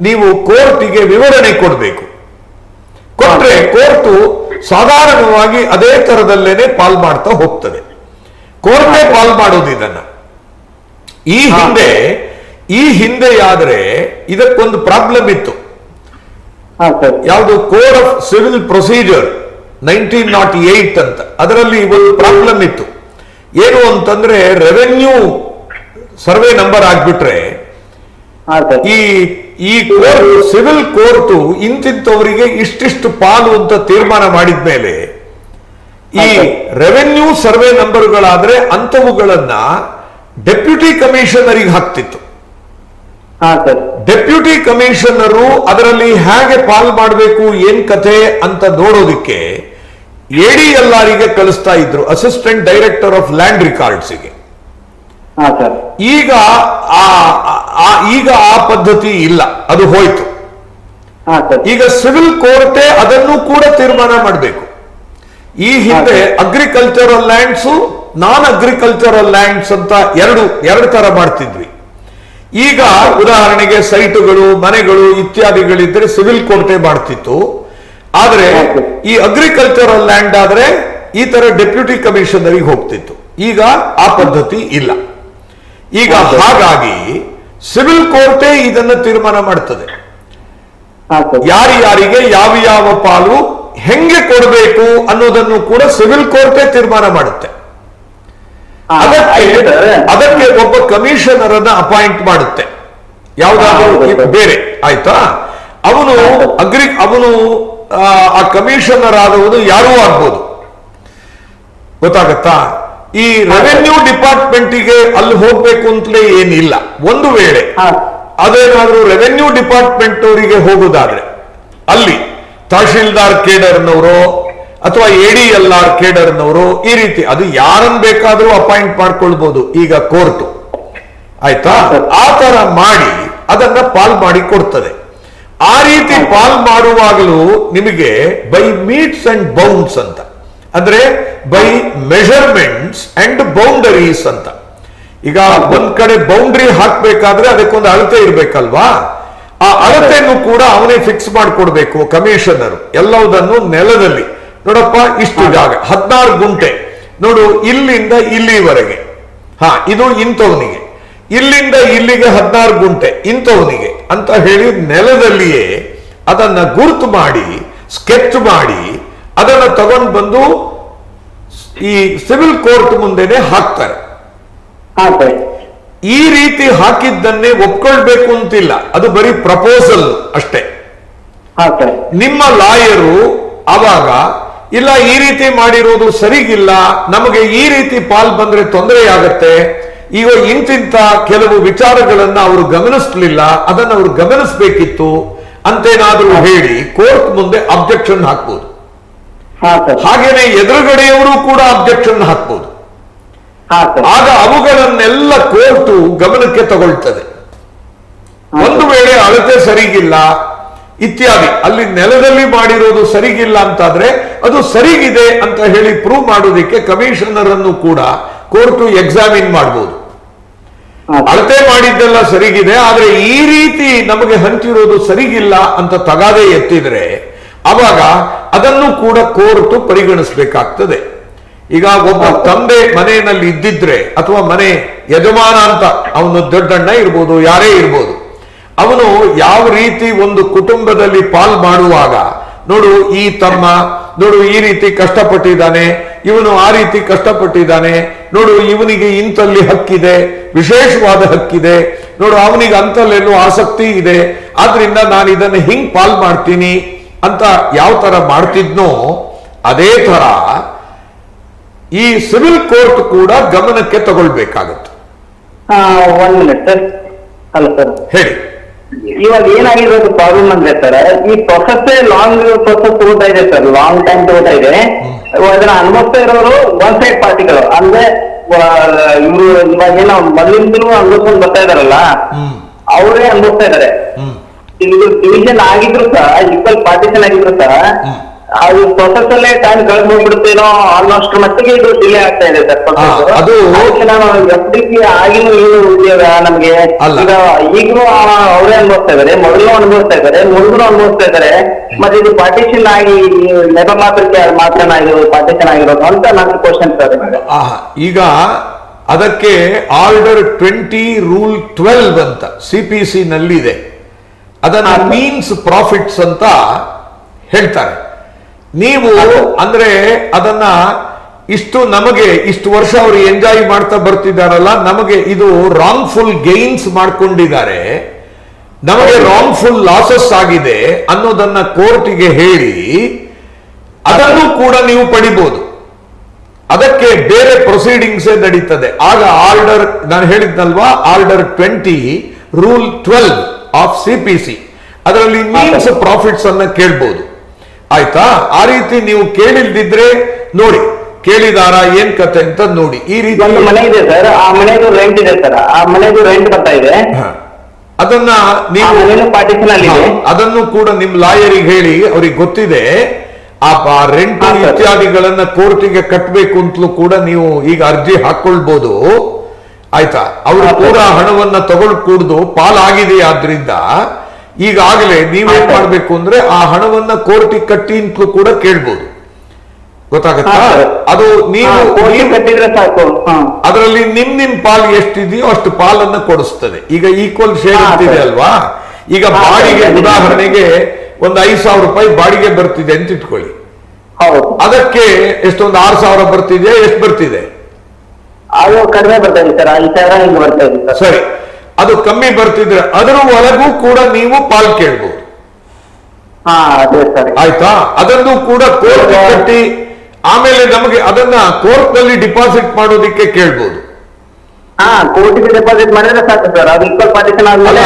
ನೀವು ಕೋರ್ಟಿಗೆ ವಿವರಣೆ ಕೊಡಬೇಕು. ಕೊಟ್ರೆ ಕೋರ್ಟು ಸಾಧಾರಣವಾಗಿ ಅದೇ ತರದಲ್ಲೇನೆ ಪಾಲ್ ಮಾಡ್ತಾ ಹೋಗ್ತದೆ. ಕೋರ್ಟೇ ಪಾಲ್ ಮಾಡೋದು ಇದನ್ನ. ಈ ಹಿಂದೆಯಾದ್ರೆ ಇದಕ್ಕೊಂದು ಪ್ರಾಬ್ಲಮ್ ಇತ್ತು. ಯಾವುದು? ಕೋಡ್ ಆಫ್ ಸಿವಿಲ್ ಪ್ರೊಸೀಜರ್ 1908 ಅಂತ. ಅದರಲ್ಲಿ ಒಂದು ಪ್ರಾಬ್ಲಮ್ ಇತ್ತು. ಏನು ಅಂತಂದ್ರೆ, ರೆವೆನ್ಯೂ ಸರ್ವೆ ನಂಬರ್ ಆಗ್ಬಿಟ್ರೆ ಈ ಕೋರ್ಟ್, ಸಿವಿಲ್ ಕೋರ್ಟು ಇಂತಿಂತವರಿಗೆ ಇಷ್ಟಿಷ್ಟು ಪಾಲು ಅಂತ ತೀರ್ಮಾನ ಮಾಡಿದ್ಮೇಲೆ, ಈ ರೆವೆನ್ಯೂ ಸರ್ವೆ ನಂಬರ್ಗಳಾದ್ರೆ ಅಂತವುಗಳನ್ನ ಡೆಪ್ಯೂಟಿ ಕಮಿಷನರಿಗೆ ಹಾಕ್ತಿತ್ತು. ಡೆಪ್ಯೂಟಿ ಕಮಿಷನರು ಅದರಲ್ಲಿ ಹೇಗೆ ಪಾಲ್ ಮಾಡಬೇಕು, ಏನ್ ಕಥೆ ಅಂತ ನೋಡೋದಿಕ್ಕೆ ADLR ಗೆ ಕಳಿಸ್ತಾ ಇದ್ರು, ಅಸಿಸ್ಟೆಂಟ್ ಡೈರೆಕ್ಟರ್ ಆಫ್ ಲ್ಯಾಂಡ್ ರಿಕಾರ್ಡ್ಸ್ಗೆ. ಈಗ ಆ ಪದ್ಧತಿ ಇಲ್ಲ, ಅದು ಹೋಯ್ತು. ಈಗ ಸಿವಿಲ್ ಕೋರ್ಟೇ ಅದನ್ನು ಕೂಡ ತೀರ್ಮಾನ ಮಾಡಬೇಕು. ಈ ಹಿಂದೆ ಅಗ್ರಿಕಲ್ಚರಲ್ ಲ್ಯಾಂಡ್ಸ್, ನಾನ್ ಅಗ್ರಿಕಲ್ಚರಲ್ ಲ್ಯಾಂಡ್ಸ್ ಅಂತ ಎರಡು ತರ ಮಾಡ್ತಿದ್ವಿ. ಈಗ ಉದಾಹರಣೆಗೆ ಸೈಟುಗಳು, ಮನೆಗಳು ಇತ್ಯಾದಿಗಳಿದ್ರೆ ಸಿವಿಲ್ ಕೋರ್ಟೇ ಮಾಡ್ತಿತ್ತು. ಆದ್ರೆ ಈ ಅಗ್ರಿಕಲ್ಚರಲ್ ಲ್ಯಾಂಡ್ ಆದ್ರೆ ಈ ತರ ಡೆಪ್ಯೂಟಿ ಕಮಿಷನರಿಗೆ ಹೋಗ್ತಿತ್ತು. ಈಗ ಆ ಪದ್ಧತಿ ಇಲ್ಲ. ಈಗ ಹಾಗಾಗಿ ಸಿವಿಲ್ ಕೋರ್ಟೇ ಇದನ್ನ ತೀರ್ಮಾನ ಮಾಡ್ತದೆ. ಯಾರಿಗೆ ಯಾವ ಪಾಲು ಹೆಂಗೆ ಕೊಡಬೇಕು ಅನ್ನೋದನ್ನು ಕೂಡ ಸಿವಿಲ್ ಕೋರ್ಟೇ ತೀರ್ಮಾನ ಮಾಡುತ್ತೆ. ಅದಕ್ಕೆ ಒಬ್ಬ ಕಮಿಷನರ್ ಅನ್ನ ಅಪಾಯಿಂಟ್ ಮಾಡುತ್ತೆ, ಯಾವ್ದಾದ್ರು ಬೇರೆ. ಆಯ್ತಾ? ಅವನು ಆ ಕಮಿಷನರ್ ಆದವನು ಯಾರೂ ಆಗ್ಬೋದು, ಗೊತ್ತಾಗತ್ತಾ? ಈ ರೆವೆನ್ಯೂ ಡಿಪಾರ್ಟ್ಮೆಂಟಿಗೆ ಅಲ್ಲಿ ಹೋಗ್ಬೇಕು ಅಂತಲೇ ಏನಿಲ್ಲ. ಒಂದು ವೇಳೆ
ಹಾ
ಅದೇನಾದ್ರೂ ರೆವೆನ್ಯೂ ಡಿಪಾರ್ಟ್ಮೆಂಟ್ ಅವರಿಗೆ ಹೋಗುದಾದ್ರೆ ಅಲ್ಲಿ ತಹಶೀಲ್ದಾರ್ ಕೇಡರ್ನವರು ಅಥವಾ ADLR ಕೇಡರ್ನವರು ಈ ರೀತಿ ಅದು ಯಾರನ್ನ ಬೇಕಾದ್ರೂ ಅಪಾಯಿಂಟ್ ಮಾಡ್ಕೊಳ್ಬಹುದು ಈಗ ಕೋರ್ಟ್. ಆಯ್ತಾ? ಆ ತರ ಮಾಡಿ ಅದನ್ನ ಪಾಲ್ ಮಾಡಿ ಕೊಡ್ತದೆ. ಆ ರೀತಿ ಪಾಲ್ ಮಾಡುವಾಗಲೂ ನಿಮಗೆ ಬೈ ಮೀಟ್ಸ್ ಅಂಡ್ ಬೌಂಡ್ಸ್ ಅಂತ, ಅಂದ್ರೆ ಬೈ ಮೆಷರ್ಮೆಂಟ್ಸ್ ಅಂಡ್ ಬೌಂಡರೀಸ್ ಅಂತ. ಈಗ ಒಂದ್ ಕಡೆ ಬೌಂಡ್ರಿ ಹಾಕ್ಬೇಕಾದ್ರೆ ಅದಕ್ಕೊಂದು ಅಳತೆ ಇರ್ಬೇಕಲ್ವಾ? ಆ ಅಳತೆಯನ್ನು ಕೂಡ ಅವನೇ ಫಿಕ್ಸ್ ಮಾಡಿಕೊಡ್ಬೇಕು ಕಮಿಷನರ್. ಎಲ್ಲವುದನ್ನು ನೆಲದಲ್ಲಿ ನೋಡಪ್ಪ ಇಷ್ಟು ಜಾಗ 16 ಗುಂಟೆ ನೋಡು, ಇಲ್ಲಿಂದ ಇಲ್ಲಿವರೆಗೆ ಇದು ಇಂಥವನಿಗೆ, ಇಲ್ಲಿಂದ ಇಲ್ಲಿಗೆ 16 ಗುಂಟೆ ಇಂಥವನಿಗೆ ಅಂತ ಹೇಳಿ ನೆಲದಲ್ಲಿಯೇ ಅದನ್ನ ಗುರುತು ಮಾಡಿ ಸ್ಕೆಚ್ ಮಾಡಿ ಅದನ್ನ ತಗೊಂಡು ಬಂದು ಈ ಸಿವಿಲ್ ಕೋರ್ಟ್ ಮುಂದೆನೆ ಹಾಕ್ತಾರೆ. ಈ ರೀತಿ ಹಾಕಿದ್ದನ್ನೇ ಒಪ್ಕೊಳ್ಬೇಕು ಅಂತಿಲ್ಲ, ಅದು ಬರೀ ಪ್ರಪೋಸಲ್ ಅಷ್ಟೇ. ನಿಮ್ಮ ಲಾಯರು ಆವಾಗ ಇಲ್ಲ ಈ ರೀತಿ ಮಾಡಿರೋದು ಸರಿಗಿಲ್ಲ, ನಮಗೆ ಈ ರೀತಿ ಪಾಲ್ ಬಂದ್ರೆ ತೊಂದರೆ ಆಗತ್ತೆ, ಈಗ ಇಂತಿಂತ ಕೆಲವು ವಿಚಾರಗಳನ್ನ ಅವರು ಗಮನಿಸಲಿಲ್ಲ, ಅದನ್ನು ಅವರು ಗಮನಿಸಬೇಕಿತ್ತು ಅಂತೇನಾದ್ರೂ ಹೇಳಿ ಕೋರ್ಟ್ ಮುಂದೆ ಅಬ್ಜೆಕ್ಷನ್ ಹಾಕ್ಬೋದು. ಹಾಗೇನೆ ಎದುರುಗಡೆಯವರು ಕೂಡ ಅಬ್ಜೆಕ್ಷನ್ ಹಾಕ್ಬೋದು. ಆಗ ಅವುಗಳನ್ನೆಲ್ಲ ಕೋರ್ಟು ಗಮನಕ್ಕೆ ತಗೊಳ್ತದೆ. ಒಂದು ವೇಳೆ ಅಳತೆ ಸರಿಗಿಲ್ಲ ಇತ್ಯಾದಿ, ಅಲ್ಲಿ ನೆಲದಲ್ಲಿ ಮಾಡಿರೋದು ಸರಿಗಿಲ್ಲ ಅಂತಾದ್ರೆ ಅದು ಸರಿಗಿದೆ ಅಂತ ಹೇಳಿ ಪ್ರೂವ್ ಮಾಡೋದಕ್ಕೆ ಕಮಿಷನರ್ ಅನ್ನು ಕೂಡ ಕೋರ್ಟು ಎಕ್ಸಾಮಿನ್ ಮಾಡಬಹುದು. ಅಳತೆ ಮಾಡಿದ್ದೆಲ್ಲ ಸರಿಗಿದೆ, ಆದ್ರೆ ಈ ರೀತಿ ನಮಗೆ ಹಂಚಿರೋದು ಸರಿಗಿಲ್ಲ ಅಂತ ತಗಾದೆ ಎತ್ತಿದ್ರೆ ಅವಾಗ ಅದನ್ನು ಕೂಡ ಕೋರ್ಟು ಪರಿಗಣಿಸಬೇಕಾಗ್ತದೆ. ಈಗ ಒಬ್ಬ ತಂದೆ ಮನೆಯಲ್ಲಿ ಇದ್ದಿದ್ರೆ ಅಥವಾ ಮನೆ ಯಜಮಾನ ಅಂತ ಅವನು ದೊಡ್ಡಣ್ಣ ಇರ್ಬೋದು, ಯಾರೇ ಇರ್ಬೋದು, ಅವನು ಯಾವ ರೀತಿ ಒಂದು ಕುಟುಂಬದಲ್ಲಿ ಪಾಲ್ ಮಾಡುವಾಗ ನೋಡು ಈ ತಮ್ಮ ನೋಡು ಈ ರೀತಿ ಕಷ್ಟಪಟ್ಟಿದ್ದಾನೆ, ಇವನು ಆ ರೀತಿ ಕಷ್ಟಪಟ್ಟಿದ್ದಾನೆ, ನೋಡು ಇವನಿಗೆ ಇಂತಲ್ಲಿ ಹಕ್ಕಿದೆ, ವಿಶೇಷವಾದ ಹಕ್ಕಿದೆ, ನೋಡು ಅವನಿಗೆ ಅಂತಲ್ಲೆಲ್ಲೋ ಆಸಕ್ತಿ ಇದೆ, ಆದ್ರಿಂದ ನಾನು ಇದನ್ನು ಹಿಂಗ್ ಪಾಲ್ ಮಾಡ್ತೀನಿ ಅಂತ ಯಾವ ತರ ಮಾಡ್ತಿದ್ನೋ ಅದೇ ತರ ಈ ಸಿವಿಲ್ ಕೋರ್ಟ್ ಕೂಡ ಗಮನಕ್ಕೆ ತಗೊಳ್ಬೇಕಾಗತ್ತೆ.
1 ಮಿನಿಟ್ ಸರ್. ಅಲ್ಲ ಸರ್
ಹೇಳಿ.
ಇವಾಗ ಏನಾಗಿರೋದು ಪ್ರಾಬ್ಲಮ್ ಅಂದ್ರೆ ಸರ್, ಈ ಪ್ರೊಸೆಸ್ ಲಾಂಗ್ ಪ್ರೊಸೆಸ್ ತಗೋತಾ ಇದೆ ಸರ್, ಲಾಂಗ್ ಟೈಮ್ ತಗೋತಾ ಇದೆ. ಅದನ್ನ ಅನುಭವಿಸ್ತಾ ಇರೋರು ಒನ್ ಸೈಡ್ ಪಾರ್ಟಿಗಳು, ಅಂದ್ರೆ ಇವರು ಇವಾಗ ಏನೋ ಮೊದಲಿಂದಲೂ ಅನುಭವಿಸ್ಕೊಂಡು ಬರ್ತಾ ಇದಾರಲ್ಲ ಅವರೇ ಅನುಭವಿಸ್ತಾ ಇದಾರೆ. ಇದು ಡಿವಿಷನ್ ಆಗಿದ್ರು ಸಹ, ಈಕ್ವಲ್ ಪಾರ್ಟಿಷನ್ ಆಗಿದ್ರು ಸಹ ಅದು ಪ್ರೊಸೆಸ್ ಅಲ್ಲೇ ಟೈಮ್ ಕಳೆದು ಹೋಗ್ಬಿಡುತ್ತೇನೋ ಆಲ್ಮೋಸ್ಟ್ ಮಟ್ಟಿಗೆ ಇದು ಡಿಲೇ ಆಗ್ತಾ ಇದೆ ಸರ್. ನಾನು FDP ಆಗಿನೂ ಏನು ಉದ್ಯೋಗ ನಮ್ಗೆ ಈಗ ಈಗಲೂ ಅವರೇ ಅನುಭವಿಸ್ತಾ ಇದಾರೆ, ಮೊದಲು ಅನುಭವಿಸ್ತಾ ಇದಾರೆ, ಮುಂದೂ ಅನುಭವಿಸ್ತಾ ಇದಾರೆ. ಮತ್ತೆ ಇದು ಪಾರ್ಟಿಷನ್ ಆಗಿ ನೆಪ ಮಾತ್ರಕ್ಕೆ ಮಾತ್ರ ಪಾರ್ಟಿಷನ್ ಆಗಿರೋದು ಅಂತ ನನ್ನ ಕ್ವಶನ್ ಸರ್.
ಈಗ ಅದಕ್ಕೆ ಆರ್ಡರ್ 20 ರೂಲ್ 12 ಅಂತ CPC ನಲ್ಲಿದೆ. ಅದನ್ನ ಮೀನ್ಸ್ ಪ್ರಾಫಿಟ್ಸ್ ಅಂತ ಹೇಳ್ತಾರೆ. ನೀವು ಅಂದ್ರೆ ಅದನ್ನ ಇಷ್ಟು ನಮಗೆ ಇಷ್ಟು ವರ್ಷ ಅವರು ಎಂಜಾಯ್ ಮಾಡ್ತಾ ಬರ್ತಿದ್ದಾರಲ್ಲ, ನಮಗೆ ಇದು ರಾಂಗ್ಫುಲ್ ಗೈನ್ಸ್ ಮಾಡ್ಕೊಂಡಿದ್ದಾರೆ, ನಮಗೆ ರಾಂಗ್ಫುಲ್ ಲಾಸಸ್ ಆಗಿದೆ ಅನ್ನೋದನ್ನ ಕೋರ್ಟಿಗೆ ಹೇಳಿ ಅದನ್ನು ಕೂಡ ನೀವು ಪಡಿಬಹುದು. ಅದಕ್ಕೆ ಬೇರೆ ಪ್ರೊಸೀಡಿಂಗ್ಸ್ ನಡೀತದೆ. ಆಗ ಆರ್ಡರ್ ನಾನು ಹೇಳಿದ್ನಲ್ವಾ, ಆರ್ಡರ್ 20 ರೂಲ್ 12 ಆಫ್ CPC ಅದರಲ್ಲಿ ಮೀನ್ಸ್ ಪ್ರಾಫಿಟ್ಸ್ ಅನ್ನ ಕೇಳ್ಬಹುದು. ಆಯ್ತಾ? ಆ ರೀತಿ ನೀವು ಕೇಳಿಲ್ದಿದ್ರೆ ನೋಡಿ, ಕೇಳಿದಾರ ಏನ್ ಕತೆ ಅಂತ ನೋಡಿ. ಈ ರೀತಿ
ಒಂದು ಮನೆ ಇದೆ ಸರ್, ಆ ಮನೆದು ರೆಂಟ್ ಇದೆ ಸರ್, ಆ ಮನೆದು ರೆಂಟ್ ಬರ್ತಾ ಇದೆ,
ಅದನ್ನ ನೀವು
ಪಾರ್ಟಿಷನ್ ಅಲ್ಲಿ
ಅದನ್ನು ಕೂಡ ನಿಮ್ ಲಾಯರಿಗೆ ಹೇಳಿ, ಅವ್ರಿಗೆ ಗೊತ್ತಿದೆ ಆ ರೆಂಟ್ ಇತ್ಯಾದಿಗಳನ್ನ ಕೋರ್ಟಿಗೆ ಕಟ್ಟಬೇಕು ಅಂತಲೂ ಕೂಡ ನೀವು ಈಗ ಅರ್ಜಿ ಹಾಕೊಳ್ಬಹುದು. ಆಯ್ತಾ? ಅವರು ಕೂಡ ಹಣವನ್ನ ತಗೊಳ್ಕೂಡ್ದು ಪಾಲಾಗಿದೆ. ಆದ್ರಿಂದ ಈಗಾಗಲೇ ನೀವೇನ್ ಮಾಡ್ಬೇಕು ಅಂದ್ರೆ ಆ ಹಣವನ್ನ ಕೋರ್ಟಿಗೆ ಕಟ್ಟಿ ಅಂತಲೂ ಕೂಡ ಕೇಳ್ಬೋದು. ಗೊತ್ತಾಗತ್ತಾ? ಅದು ನೀವು
ಕಟ್ಟಿದ್ರೆ ಸಾಕು.
ಅದರಲ್ಲಿ ನಿಮ್ ಪಾಲ್ ಎಷ್ಟಿದೆಯೋ ಅಷ್ಟು ಪಾಲನ್ನ ಕೊಡಿಸ್ತದೆ. ಈಗ ಈಕ್ವಲ್ ಶೇರ್ ಅಂತಿದೆ ಅಲ್ವಾ? ಈಗ ಬಾಡಿಗೆ ಉದಾಹರಣೆಗೆ ಒಂದು 5,000 ರೂಪಾಯಿ ಬಾಡಿಗೆ ಬರ್ತಿದೆ ಅಂತ ಇಟ್ಕೊಳ್ಳಿ. ಅದಕ್ಕೆ ಎಷ್ಟೊಂದು 6,000 ಬರ್ತಿದೆ, ಎಷ್ಟು ಬರ್ತಿದೆ?
ಅದು ಕಡಿಮೆ ಬರ್ತಾ ಇದೆ ಸರ್, 5,000 ಹಿಂಗೆ ಬರ್ತಾ ಇದೆ.
ಸರಿ, ಅದು ಕಮ್ಮಿ ಬರ್ತಿದ್ರೆ ಅದರ ಒಳಗೂ ಕೂಡ ನೀವು ಪಾಲ್ ಕೇಳ್ಬೋದು. ಆಯ್ತಾ? ಅದನ್ನು ಕೂಡ ಕೋರ್ಟ್ ಕಟ್ಟಿ ಆಮೇಲೆ ನಮಗೆ ಅದನ್ನ ಕೋರ್ಟ್ ನಲ್ಲಿ ಡಿಪಾಸಿಟ್ ಮಾಡೋದಿಕ್ಕೆ ಕೇಳ್ಬೋದು.
ಹಾ, ಕೋರ್ಟಿಗೆ ಡೆಪಾಸಿಟ್ ಮಾಡಿದ್ರೆ ಸಾಕು ಸರ್. ಅದು ಈಕ್ವಲ್ ಪಾರ್ಟಿಷನ್ ಆದ್ಮೇಲೆ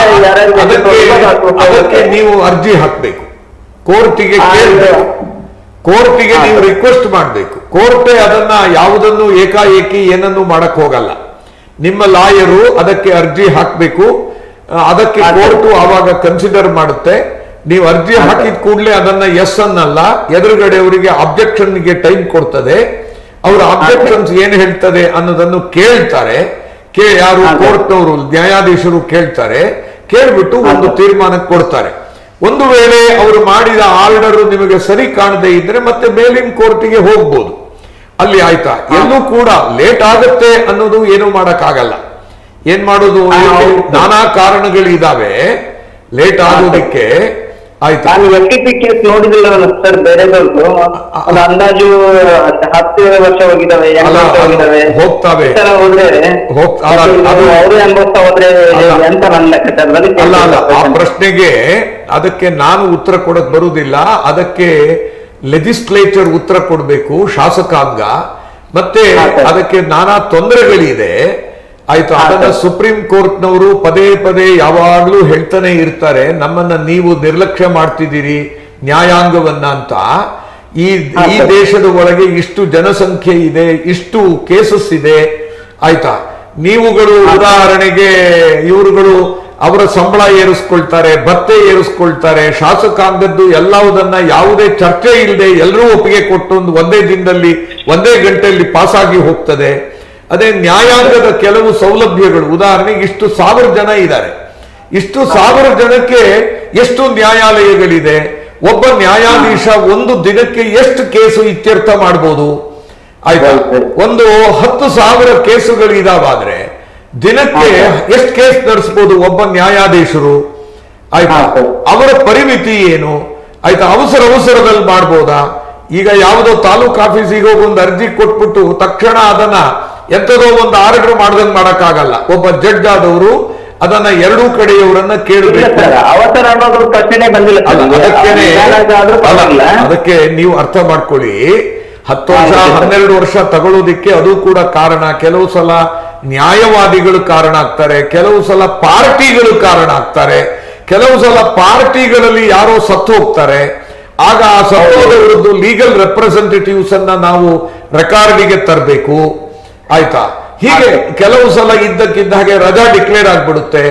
ಅದಕ್ಕೆ ನೀವು ಅರ್ಜಿ ಹಾಕ್ಬೇಕು, ಕೋರ್ಟಿಗೆ ಕೇಳಬೇಕು, ಕೋರ್ಟಿಗೆ ನೀವು ರಿಕ್ವೆಸ್ಟ್ ಮಾಡಬೇಕು. ಕೋರ್ಟೇ ಅದನ್ನ ಯಾವುದನ್ನು ಏಕಾಏಕಿ ಏನನ್ನು ಮಾಡಕ್ ಹೋಗಲ್ಲ. ನಿಮ್ಮ ಲಾಯರು ಅದಕ್ಕೆ ಅರ್ಜಿ ಹಾಕ್ಬೇಕು, ಅದಕ್ಕೆ ಕೋರ್ಟು ಆವಾಗ ಕನ್ಸಿಡರ್ ಮಾಡುತ್ತೆ. ನೀವು ಅರ್ಜಿ ಹಾಕಿದ ಕೂಡಲೇ ಅದನ್ನ ಎಸ್ ಅನ್ನಲ್ಲ, ಎದುರುಗಡೆ ಅವರಿಗೆ ಅಬ್ಜೆಕ್ಷನ್ಗೆ ಟೈಮ್ ಕೊಡ್ತದೆ. ಅವರ ಅಬ್ಜೆಕ್ಷನ್ಸ್ ಏನ್ ಹೇಳ್ತದೆ ಅನ್ನೋದನ್ನು ಕೇಳ್ತಾರೆ. ಯಾರು ಕೋರ್ಟ್ನವರು, ನ್ಯಾಯಾಧೀಶರು ಕೇಳ್ತಾರೆ. ಕೇಳ್ಬಿಟ್ಟು ಒಂದು ತೀರ್ಮಾನಕ್ಕೆ ಕೊಡ್ತಾರೆ. ಒಂದು ವೇಳೆ ಅವರು ಮಾಡಿದ ಆರ್ಡರ್ ನಿಮಗೆ ಸರಿ ಕಾಣದೇ ಇದ್ರೆ ಮತ್ತೆ ಮೇಲಿನ ಕೋರ್ಟಿಗೆ ಹೋಗ್ಬೋದು. ಅಲ್ಲಿ ಆಯ್ತಾ, ಎಲ್ಲೂ ಕೂಡ ಲೇಟ್ ಆಗುತ್ತೆ ಅನ್ನೋದು ಏನು ಮಾಡಕ್ಕಾಗಲ್ಲ. ಏನ್ ಮಾಡೋದು, ನಾನಾ ಕಾರಣಗಳಿದಾವೆ ಲೇಟ್ ಆಗೋದಕ್ಕೆ. ಆಯ್ತಾ,
ನಾನು FTP ಕೇಸ್ ನೋಡಿದಿಲ್ಲ ಸರ್, ಬೇರೆದವ್ರದ್ದು ಒಂದು ಅಂದಾಜು 10 ವರ್ಷ ಹೋಗಿದಾವೆ, 8 ವರ್ಷ ಹೋಗಿದಾವೆ,
ಹೋಗ್ತಾವೆ.
ಅವರು ಅನುಭವಿಸ್ತಾ ಹೋದ್ರೆ ಎಂತ ನನ್ನ ಲೆಕ್ಕಾಚಾರದಲ್ಲಿ
ಅಲ್ಲ. ಆ ಪ್ರಶ್ನೆಗೆ ಅದಕ್ಕೆ ನಾನು ಉತ್ತರ ಕೊಡಕ್ ಬರುವುದಿಲ್ಲ. ಅದಕ್ಕೆ ಲೆಜಿಸ್ಲೇಚರ್ ಉತ್ತರ ಕೊಡಬೇಕು, ಶಾಸಕಾಂಗ. ಮತ್ತೆ ಅದಕ್ಕೆ ನಾನಾ ತೊಂದರೆಗಳಿದೆ. ಆಯ್ತು, ಅದನ್ನ ಸುಪ್ರೀಂ ಕೋರ್ಟ್ನವರು ಪದೇ ಪದೇ ಯಾವಾಗ್ಲೂ ಹೇಳ್ತಾನೆ ಇರ್ತಾರೆ, ನಮ್ಮನ್ನ ನೀವು ನಿರ್ಲಕ್ಷ್ಯ ಮಾಡ್ತಿದ್ದೀರಿ ನ್ಯಾಯಾಂಗವನ್ನ ಅಂತ. ಈ ದೇಶದ ಒಳಗೆ ಇಷ್ಟು ಜನಸಂಖ್ಯೆ ಇದೆ, ಇಷ್ಟು ಕೇಸಸ್ ಇದೆ. ಆಯ್ತಾ, ನೀವುಗಳು ಉದಾಹರಣೆಗೆ ಇವರುಗಳು ಅವರ ಸಂಬಳ ಏರಿಸ್ಕೊಳ್ತಾರೆ, ಭತ್ತೆ ಏರಿಸ್ಕೊಳ್ತಾರೆ, ಶಾಸಕಾಂಗದ್ದು ಎಲ್ಲವುದನ್ನ ಯಾವುದೇ ಚರ್ಚೆ ಇಲ್ಲದೆ ಎಲ್ಲರೂ ಒಪ್ಪಿಗೆ ಕೊಟ್ಟು ಒಂದೇ ದಿನದಲ್ಲಿ ಒಂದೇ ಗಂಟೆಯಲ್ಲಿ ಪಾಸ್ ಆಗಿ ಹೋಗ್ತದೆ. ಅದೇ ನ್ಯಾಯಾಂಗದ ಕೆಲವು ಸೌಲಭ್ಯಗಳು, ಉದಾಹರಣೆಗೆ ಇಷ್ಟು 1000 ಜನ ಇದ್ದಾರೆ, ಇಷ್ಟು 1000 ಜನಕ್ಕೆ ಎಷ್ಟು ನ್ಯಾಯಾಲಯಗಳಿದೆ, ಒಬ್ಬ ನ್ಯಾಯಾಧೀಶ ಒಂದು ದಿನಕ್ಕೆ ಎಷ್ಟು ಕೇಸು ಇತ್ಯರ್ಥ ಮಾಡ್ಬೋದು. ಆಯ್ತಾ, ಒಂದು 10,000 ಕೇಸುಗಳು ಇದಾವಾದ್ರೆ ದಿನಕ್ಕೆ ಎಷ್ಟು ಕೇಸ್ ನಡೆಸಬಹುದು ಒಬ್ಬ ನ್ಯಾಯಾಧೀಶರು. ಆಯ್ತಾ, ಅವರ ಪರಿಮಿತಿ ಏನು. ಆಯ್ತಾ, ಅವಸರದಲ್ಲಿ ಮಾಡ್ಬೋದಾ. ಈಗ ಯಾವುದೋ ತಾಲೂಕ್ ಆಫೀಸಿಗೆ ಹೋಗಿ ಒಂದು ಅರ್ಜಿ ಕೊಟ್ಬಿಟ್ಟು ತಕ್ಷಣ ಅದನ್ನ ಎಂತದೋ ಒಂದು ಆರ್ಡರ್ ಮಾಡ್ದಂಗ್ ಮಾಡಕ್ಕಾಗಲ್ಲ. ಒಬ್ಬ ಜಡ್ಜ್ ಆದವರು ಅದನ್ನ ಎರಡೂ ಕಡೆಯವರನ್ನ ಕೇಳಬೇಕು.
ಅವಸರ ಅನ್ನೋದು ಪ್ರಶ್ನೆ ಬಂದಿಲ್ಲ.
ಅದಕ್ಕೆ ನೀವು ಅರ್ಥ ಮಾಡ್ಕೊಳ್ಳಿ, 10 ವರ್ಷ 12 ವರ್ಷ ತಗೊಳ್ಳೋದಿಕ್ಕೆ ಅದು ಕೂಡ ಕಾರಣ. ಕೆಲವು ಸಲ ನ್ಯಾಯವಾದಿಗಳು ಕಾರಣ ಆಗ್ತಾರೆ, ಕೆಲವು ಸಲ ಪಾರ್ಟಿಗಳು ಕಾರಣ ಆಗ್ತಾರೆ, ಕೆಲವು ಸಲ ಪಾರ್ಟಿಗಳಲ್ಲಿ ಯಾರೋ ಸತ್ತು ಹೋಗ್ತಾರೆ. ಆಗ ಆ ಸತ್ತೋದವರದ್ದು ಲೀಗಲ್ ರೆಪ್ರೆಸೆಂಟೇಟಿವ್ಸ್ ಅನ್ನ ನಾವು ರೆಕಾರ್ಡಿಗೆ ತರಬೇಕು. ಆಯ್ತಾ, ಹೀಗೆ ಕೆಲವು ಸಲ ಇದ್ದಕ್ಕಿದ್ದ ಹಾಗೆ ರಜಾ ಡಿಕ್ಲೇರ್ ಆಗ್ಬಿಡುತ್ತೆ.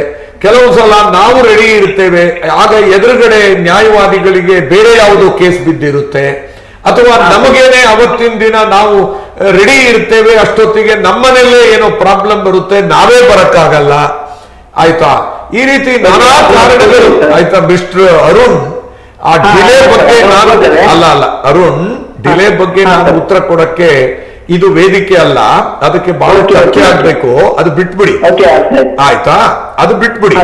ಕೆಲವು ಸಲ ನಾವು ರೆಡಿ ಇರ್ತೇವೆ, ಆಗ ಎದುರುಗಡೆ ನ್ಯಾಯವಾದಿಗಳಿಗೆ ಬೇರೆ ಯಾವುದೋ ಕೇಸ್ ಬಿದ್ದಿರುತ್ತೆ. ಅಥವಾ ನಮಗೇನೆ ಅವತ್ತಿನ ದಿನ ನಾವು ರೆಡಿ ಇರ್ತೇವೆ, ಅಷ್ಟೊತ್ತಿಗೆ ನಮ್ಮನೆಲ್ಲೇ ಏನೋ ಪ್ರಾಬ್ಲಮ್ ಬರುತ್ತೆ, ನಾವೇ ಬರಕ್ಕಾಗಲ್ಲ. ಆಯ್ತಾ, ಈ ರೀತಿ ನಾನಾ ಕಾರಣಗಳು. ಆಯ್ತಾ ಮಿಸ್ಟರ್ ಅರುಣ್, ಆ ಡಿಲೇ ಬಗ್ಗೆ ನಾನು ಅರುಣ್, ಡಿಲೇ ಬಗ್ಗೆ ನಾನು ಉತ್ತರ ಕೊಡಕ್ಕೆ ಇದು ವೇದಿಕೆ ಅಲ್ಲ, ಅದಕ್ಕೆ ಬಹಳ ಚರ್ಚೆ ಆಗ್ಬೇಕು. ಅದು ಬಿಟ್ಬಿಡಿ, ಆಯ್ತಾ, ಅದು ಬಿಟ್ಬಿಡಿ.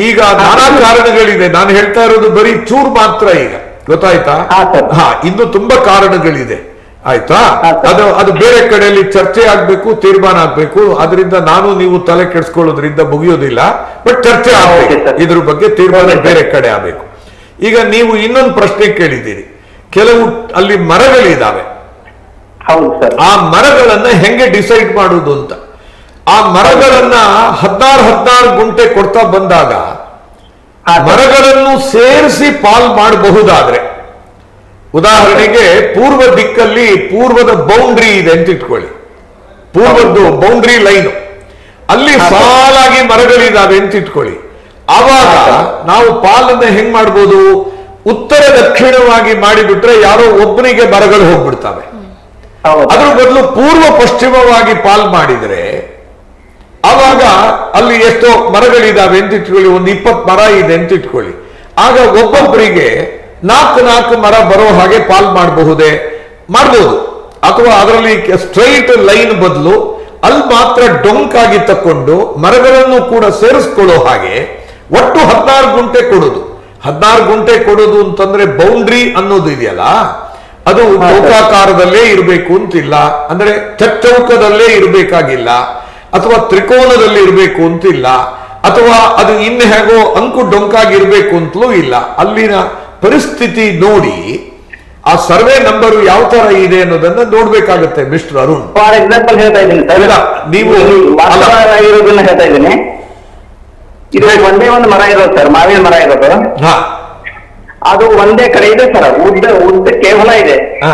ಈಗ ನಾನಾ ಕಾರಣಗಳಿದೆ, ನಾನು ಹೇಳ್ತಾ ಇರೋದು ಬರೀ ಚೂರು ಮಾತ್ರ. ಈಗ ಗೊತ್ತಾಯ್ತಾ? ಇನ್ನು ತುಂಬಾ ಕಾರಣಗಳಿದೆ. ಆಯ್ತಾ, ಅದು ಬೇರೆ ಕಡೆಯಲ್ಲಿ ಚರ್ಚೆ ಆಗ್ಬೇಕು, ತೀರ್ಮಾನ ಆಗ್ಬೇಕು. ಅದರಿಂದ ನಾನು ನೀವು ತಲೆ ಕೆಡಿಸ್ಕೊಳ್ಳೋದ್ರಿಂದ ಮುಗಿಯೋದಿಲ್ಲ. ಬಟ್ ಚರ್ಚೆ ಆಗ್ಬೇಕು, ಇದ್ರ ಬಗ್ಗೆ ತೀರ್ಮಾನ ಬೇರೆ ಕಡೆ ಆಗ್ಬೇಕು. ಈಗ ನೀವು ಇನ್ನೊಂದು ಪ್ರಶ್ನೆ ಕೇಳಿದ್ದೀರಿ, ಕೆಲವು ಅಲ್ಲಿ ಮರಗಳಿದಾವೆ, ಆ ಮರಗಳನ್ನ ಹೆಂಗೆ ಡಿಸೈಡ್ ಮಾಡುವುದು ಅಂತ. ಆ ಮರಗಳನ್ನ 16 ಗುಂಟೆ ಕೊಡ್ತಾ ಬಂದಾಗ ಮರಗಳನ್ನು ಸೇರಿಸಿ ಪಾಲ್ ಮಾಡಬಹುದಾದ್ರೆ, ಉದಾಹರಣೆಗೆ ಪೂರ್ವ ದಿಕ್ಕಲ್ಲಿ ಪೂರ್ವದ ಬೌಂಡ್ರಿ ಇದೆ ಅಂತ ಇಟ್ಕೊಳ್ಳಿ, ಪೂರ್ವದ್ದು ಬೌಂಡ್ರಿ ಲೈನ್, ಅಲ್ಲಿ ಸಾಲಾಗಿ ಮರಗಳಿದಾವೆ ಅಂತ ಇಟ್ಕೊಳ್ಳಿ. ಆವಾಗ ನಾವು ಪಾಲನ್ನ ಹೆಂಗ್ ಮಾಡ್ಬೋದು, ಉತ್ತರ ದಕ್ಷಿಣವಾಗಿ ಮಾಡಿಬಿಟ್ರೆ ಯಾರೋ ಒಬ್ಬನಿಗೆ ಮರಗಳು ಹೋಗ್ಬಿಡ್ತವೆ. ಅದ್ರ ಬದಲು ಪೂರ್ವ ಪಶ್ಚಿಮವಾಗಿ ಪಾಲ್ ಮಾಡಿದ್ರೆ ಆವಾಗ ಅಲ್ಲಿ ಎಷ್ಟೋ ಮರಗಳಿದಾವೆ ಅಂತ ಇಟ್ಕೊಳ್ಳಿ, ಒಂದು 20 ಮರ ಇದೆ ಅಂತ ಇಟ್ಕೊಳ್ಳಿ. ಆಗ ಒಬ್ಬೊಬ್ಬರಿಗೆ 4 ಮರ ಬರೋ ಹಾಗೆ ಪಾಲ್ ಮಾಡಬಹುದೇ, ಮಾಡ್ಬೋದು. ಅಥವಾ ಅದರಲ್ಲಿ ಸ್ಟ್ರೈಟ್ ಲೈನ್ ಬದಲು ಅಲ್ಲಿ ಮಾತ್ರ ಡೊಂಕಾಗಿ ತಕೊಂಡು ಮರಗಳನ್ನು ಕೂಡ ಸೇರಿಸ್ಕೊಳ್ಳೋ ಹಾಗೆ ಒಟ್ಟು 16 ಗುಂಟೆ ಕೊಡೋದು. 16 ಗುಂಟೆ ಕೊಡೋದು ಅಂತಂದ್ರೆ ಬೌಂಡ್ರಿ ಅನ್ನೋದು ಇದೆಯಲ್ಲ, ಅದು ಚೌಕಾಕಾರದಲ್ಲೇ ಇರಬೇಕು ಅಂತಿಲ್ಲ, ಅಂದ್ರೆ ಚೌಕದಲ್ಲೇ ಇರಬೇಕಾಗಿಲ್ಲ, ಅಥವಾ ತ್ರಿಕೋನದಲ್ಲಿ ಇರಬೇಕು ಅಂತಿಲ್ಲ, ಅಥವಾ ಅದು ಇನ್ನು ಹೇಗೋ ಅಂಕು ಡೊಂಕಾಗಿರ್ಬೇಕು ಅಂತಲೂ ಇಲ್ಲ. ಅಲ್ಲಿನ ಪರಿಸ್ಥಿತಿ ನೋಡಿ ಆ ಸರ್ವೆ ನಂಬರ್ ಯಾವ ತರ ಇದೆ ಅನ್ನೋದನ್ನ ನೋಡ್ಬೇಕಾಗತ್ತೆ ಮಿಸ್ಟರ್ ಅರುಣ್.
ಫಾರ್ ಎಕ್ಸಾಂಪಲ್ ಹೇಳ್ತಾ ಇದ್ದೀನಿ ಸರ್,
ಇಲ್ಲ, ನೀವು
ಇರೋದನ್ನ ಹೇಳ್ತಾ ಇದ್ದೀನಿ. ಇದು ಒಂದೇ ಒಂದು ಮರ ಇರೋದು ಸರ್, ಮಾವಿನ ಮರ ಇರೋದು.
ಹಾ
ಅದು ಒಂದೇ ಕಡೆ ಇದೆ ಸರ್, ಉದ್ದ ಕೇವಲ ಇದೆ.
ಹಾ,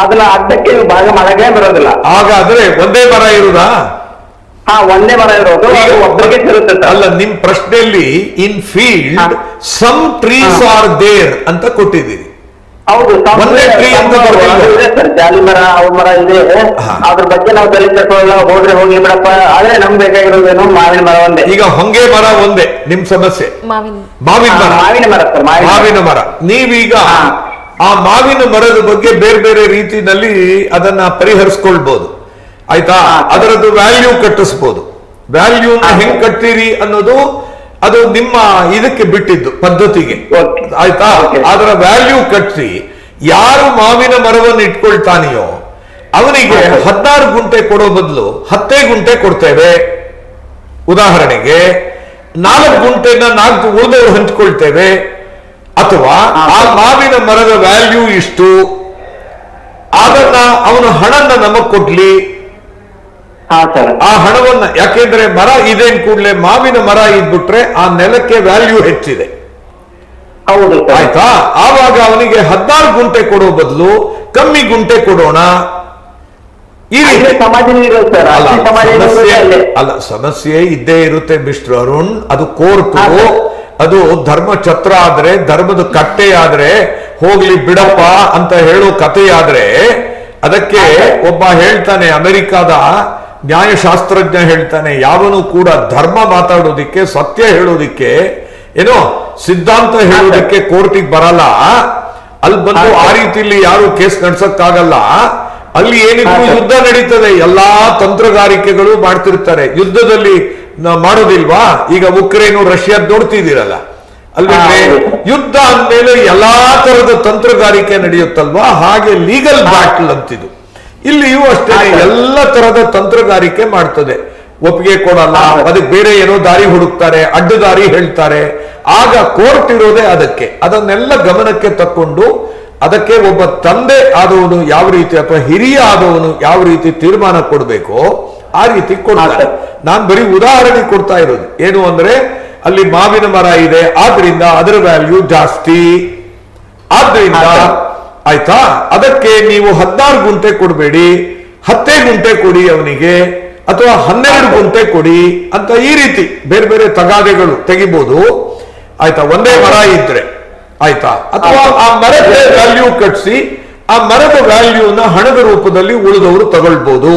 ಅದನ್ನ ಅಡ್ಡಕ್ಕೆ ಭಾಗ ಮಾಡಕ್ಕೆ ಬರೋದಿಲ್ಲ.
ಹಾಗಾದ್ರೆ ಒಂದೇ ಮರ ಇರುದಾ?
ಹಾ, ಒಂದೇ ಮರ ಇರೋದು, ಅದು ಒಬ್ಬರಿಗೆ ಸೇರುತ್ತೆ ಸರ್.
ಅಲ್ಲ, ನಿಮ್ ಪ್ರಶ್ನೆಯಲ್ಲಿ in field some trees are there ಅಂತ ಕೊಟ್ಟಿದ್ದೀರಿ.
ಹೌದು,
ಒಂದೇ tree ಅಂತ
ಇದೆ ಸರ್, ಜಾಲಿ ಮರ ಅವ್ ಮರ ಇದೆ. ಅದ್ರ ಬಗ್ಗೆ ನಾವು ತಲೆ ಕೆಟ್ಟೋಲ್ಲ, ಹೋದ್ರೆ ಹೋಗಿ ಬಿಡಪ್ಪ. ಆದ್ರೆ ನಮ್ಗೆ ಬೇಕಾಗಿರೋದೇನು ಮಾವಿನ ಮರ ಒಂದೇ.
ಈಗ ಹೊಂಗೆ ಮರ ಒಂದೇ ನಿಮ್ ಸಮಸ್ಯೆ, ಮಾವಿನ ಮರ.
ಮಾವಿನ ಮರ ಸರ್,
ಮಾವಿನ ಮರ. ನೀವೀಗ ಆ ಮಾವಿನ ಮರದ ಬಗ್ಗೆ ಬೇರೆ ಬೇರೆ ರೀತಿಯಲ್ಲಿ ಅದನ್ನ ಪರಿಹರಿಸ್ಕೊಳ್ಬಹುದು, ಆಯ್ತಾ? ಅದರದ್ದು ವ್ಯಾಲ್ಯೂ ಕಟ್ಟಿಸ್ಬೋದು. ವ್ಯಾಲ್ಯೂನ ಹೆಂಗ್ ಕಟ್ತೀರಿ ಅನ್ನೋದು ಅದು ನಿಮ್ಮ ಇದಕ್ಕೆ ಬಿಟ್ಟಿದ್ದು, ಪದ್ಧತಿಗೆ, ಆಯ್ತಾ? ಅದರ ವ್ಯಾಲ್ಯೂ ಕಟ್ಟಿ ಯಾರು ಮಾವಿನ ಮರವನ್ನು ಇಟ್ಕೊಳ್ತಾನೆಯೋ ಅವನಿಗೆ 16 ಗುಂಟೆ ಕೊಡೋ ಬದಲು 10 ಗುಂಟೆ ಕೊಡ್ತೇವೆ. ಉದಾಹರಣೆಗೆ 4 ಗುಂಟೆನ 4 ಉಳಿದವರು ಹಂಚ್ಕೊಳ್ತೇವೆ. ಅಥವಾ ಆ ಮಾವಿನ ಮರದ ವ್ಯಾಲ್ಯೂ ಇಷ್ಟು, ಅದನ್ನ ಅವನು ಹಣನ ನಮಗ್ ಕೊಡ್ಲಿ. ಆ ಹಣವನ್ನ, ಯಾಕೆಂದ್ರೆ ಮರ ಇದೆ ಕೂಡಲೇ ಮಾವಿನ ಮರ ಇದ್ಬಿಟ್ರೆ ಆ ನೆಲಕ್ಕೆ ವ್ಯಾಲ್ಯೂ ಹೆಚ್ಚಿದೆ,
ಹೌದು
ಆಯ್ತಾ? ಆವಾಗ ಅವನಿಗೆ 16 ಗುಂಟೆ ಕೊಡೋ ಬದಲು ಕಮ್ಮಿ ಗುಂಟೆ ಕೊಡೋಣ. ಈ ರೀತಿ ಅಲ್ಲ, ಸಮಸ್ಯೆ ಇದ್ದೇ ಇರುತ್ತೆ ಮಿಸ್ಟರ್ ಅರುಣ್. ಅದು ಕೋರ್ಟು, ಅದು ಧರ್ಮ ಛತ್ರ ಆದ್ರೆ, ಧರ್ಮದ ಕಟ್ಟೆ ಆದ್ರೆ ಹೋಗ್ಲಿ ಬಿಡಪ್ಪ ಅಂತ ಹೇಳೋ ಕಥೆಯಾದ್ರೆ ಅದಕ್ಕೆ ಒಬ್ಬ ಹೇಳ್ತಾನೆ, ಅಮೆರಿಕಾದ ನ್ಯಾಯಶಾಸ್ತ್ರಜ್ಞ ಹೇಳ್ತಾನೆ, ಯಾವನು ಕೂಡ ಧರ್ಮ ಮಾತಾಡೋದಿಕ್ಕೆ, ಸತ್ಯ ಹೇಳೋದಿಕ್ಕೆ, ಏನೋ ಸಿದ್ಧಾಂತ ಹೇಳೋದಿಕ್ಕೆ ಕೋರ್ಟಿಗೆ ಬರಲ್ಲ. ಅಲ್ಲಿ ಬಂದು ಆ ರೀತಿಯಲ್ಲಿ ಯಾರು ಕೇಸ್ ನಡ್ಸಕ್ಕಾಗಲ್ಲ. ಅಲ್ಲಿ ಏನಿದ್ರು ಯುದ್ಧ ನಡೀತದೆ, ಎಲ್ಲಾ ತಂತ್ರಗಾರಿಕೆಗಳು ಮಾಡ್ತಿರ್ತಾರೆ. ಯುದ್ಧದಲ್ಲಿ ಮಾಡೋದಿಲ್ವಾ? ಈಗ ಉಕ್ರೇನು ರಷ್ಯಾ ನೋಡ್ತಿದ್ದೀರಲ್ಲ, ಅಲ್ಲಿ ಯುದ್ಧ ಅಂದ್ಮೇಲೆ ಎಲ್ಲಾ ತರದ ತಂತ್ರಗಾರಿಕೆ ನಡೆಯುತ್ತಲ್ವಾ? ಹಾಗೆ ಲೀಗಲ್ ಬ್ಯಾಟಲ್ ಅಂತಿದ್ದು ಇಲ್ಲಿಯೂ ಅಷ್ಟೇ, ಎಲ್ಲ ತರದ ತಂತ್ರಗಾರಿಕೆ ಮಾಡ್ತದೆ. ಒಪ್ಪಿಗೆ ಕೊಡಲ್ಲ, ಅದಕ್ಕೆ ಬೇರೆ ಏನೋ ದಾರಿ ಹುಡುಕ್ತಾರೆ, ಅಡ್ಡ ದಾರಿ ಹೇಳ್ತಾರೆ. ಆಗ ಕೋರ್ಟ್ ಇರೋದೇ ಅದಕ್ಕೆ. ಅದನ್ನೆಲ್ಲ ಗಮನಕ್ಕೆ ತಕ್ಕೊಂಡು ಅದಕ್ಕೆ ಒಬ್ಬ ತಂದೆ ಆದವನು ಯಾವ ರೀತಿ ಅಥವಾ ಹಿರಿಯ ಆದವನು ಯಾವ ರೀತಿ ತೀರ್ಮಾನ ಕೊಡಬೇಕೋ ಆ ರೀತಿ ಕೊಡ್ತಾರೆ. ನಾನು ಬರೀ ಉದಾಹರಣೆ ಕೊಡ್ತಾ ಇರೋದು. ಏನು ಅಂದ್ರೆ, ಅಲ್ಲಿ ಮಾವಿನ ಮರ ಇದೆ, ಆದ್ರಿಂದ ಅದರ ವ್ಯಾಲ್ಯೂ ಜಾಸ್ತಿ, ಆದ್ರಿಂದ ಆಯ್ತಾ, ಅದಕ್ಕೆ ನೀವು 16 ಗುಂಟೆ ಕೊಡಬೇಡಿ, 10 ಗುಂಟೆ ಕೊಡಿ ಅವನಿಗೆ, ಅಥವಾ 12 ಗುಂಟೆ ಕೊಡಿ ಅಂತ ಈ ರೀತಿ ಬೇರೆ ಬೇರೆ ತಗಾದೆಗಳು ತೆಗಿಬಹುದು, ಆಯ್ತಾ? ಒಂದೇ ಮರ ಇದ್ರೆ, ಆಯ್ತಾ? ಅಥವಾ ಆ ಮರದ ವ್ಯಾಲ್ಯೂ ಕಟ್ಸಿ ಆ ಮರದ ವ್ಯಾಲ್ಯೂನ ಹಣದ ರೂಪದಲ್ಲಿ ಉಳಿದವರು ತಗೊಳ್ಬಹುದು.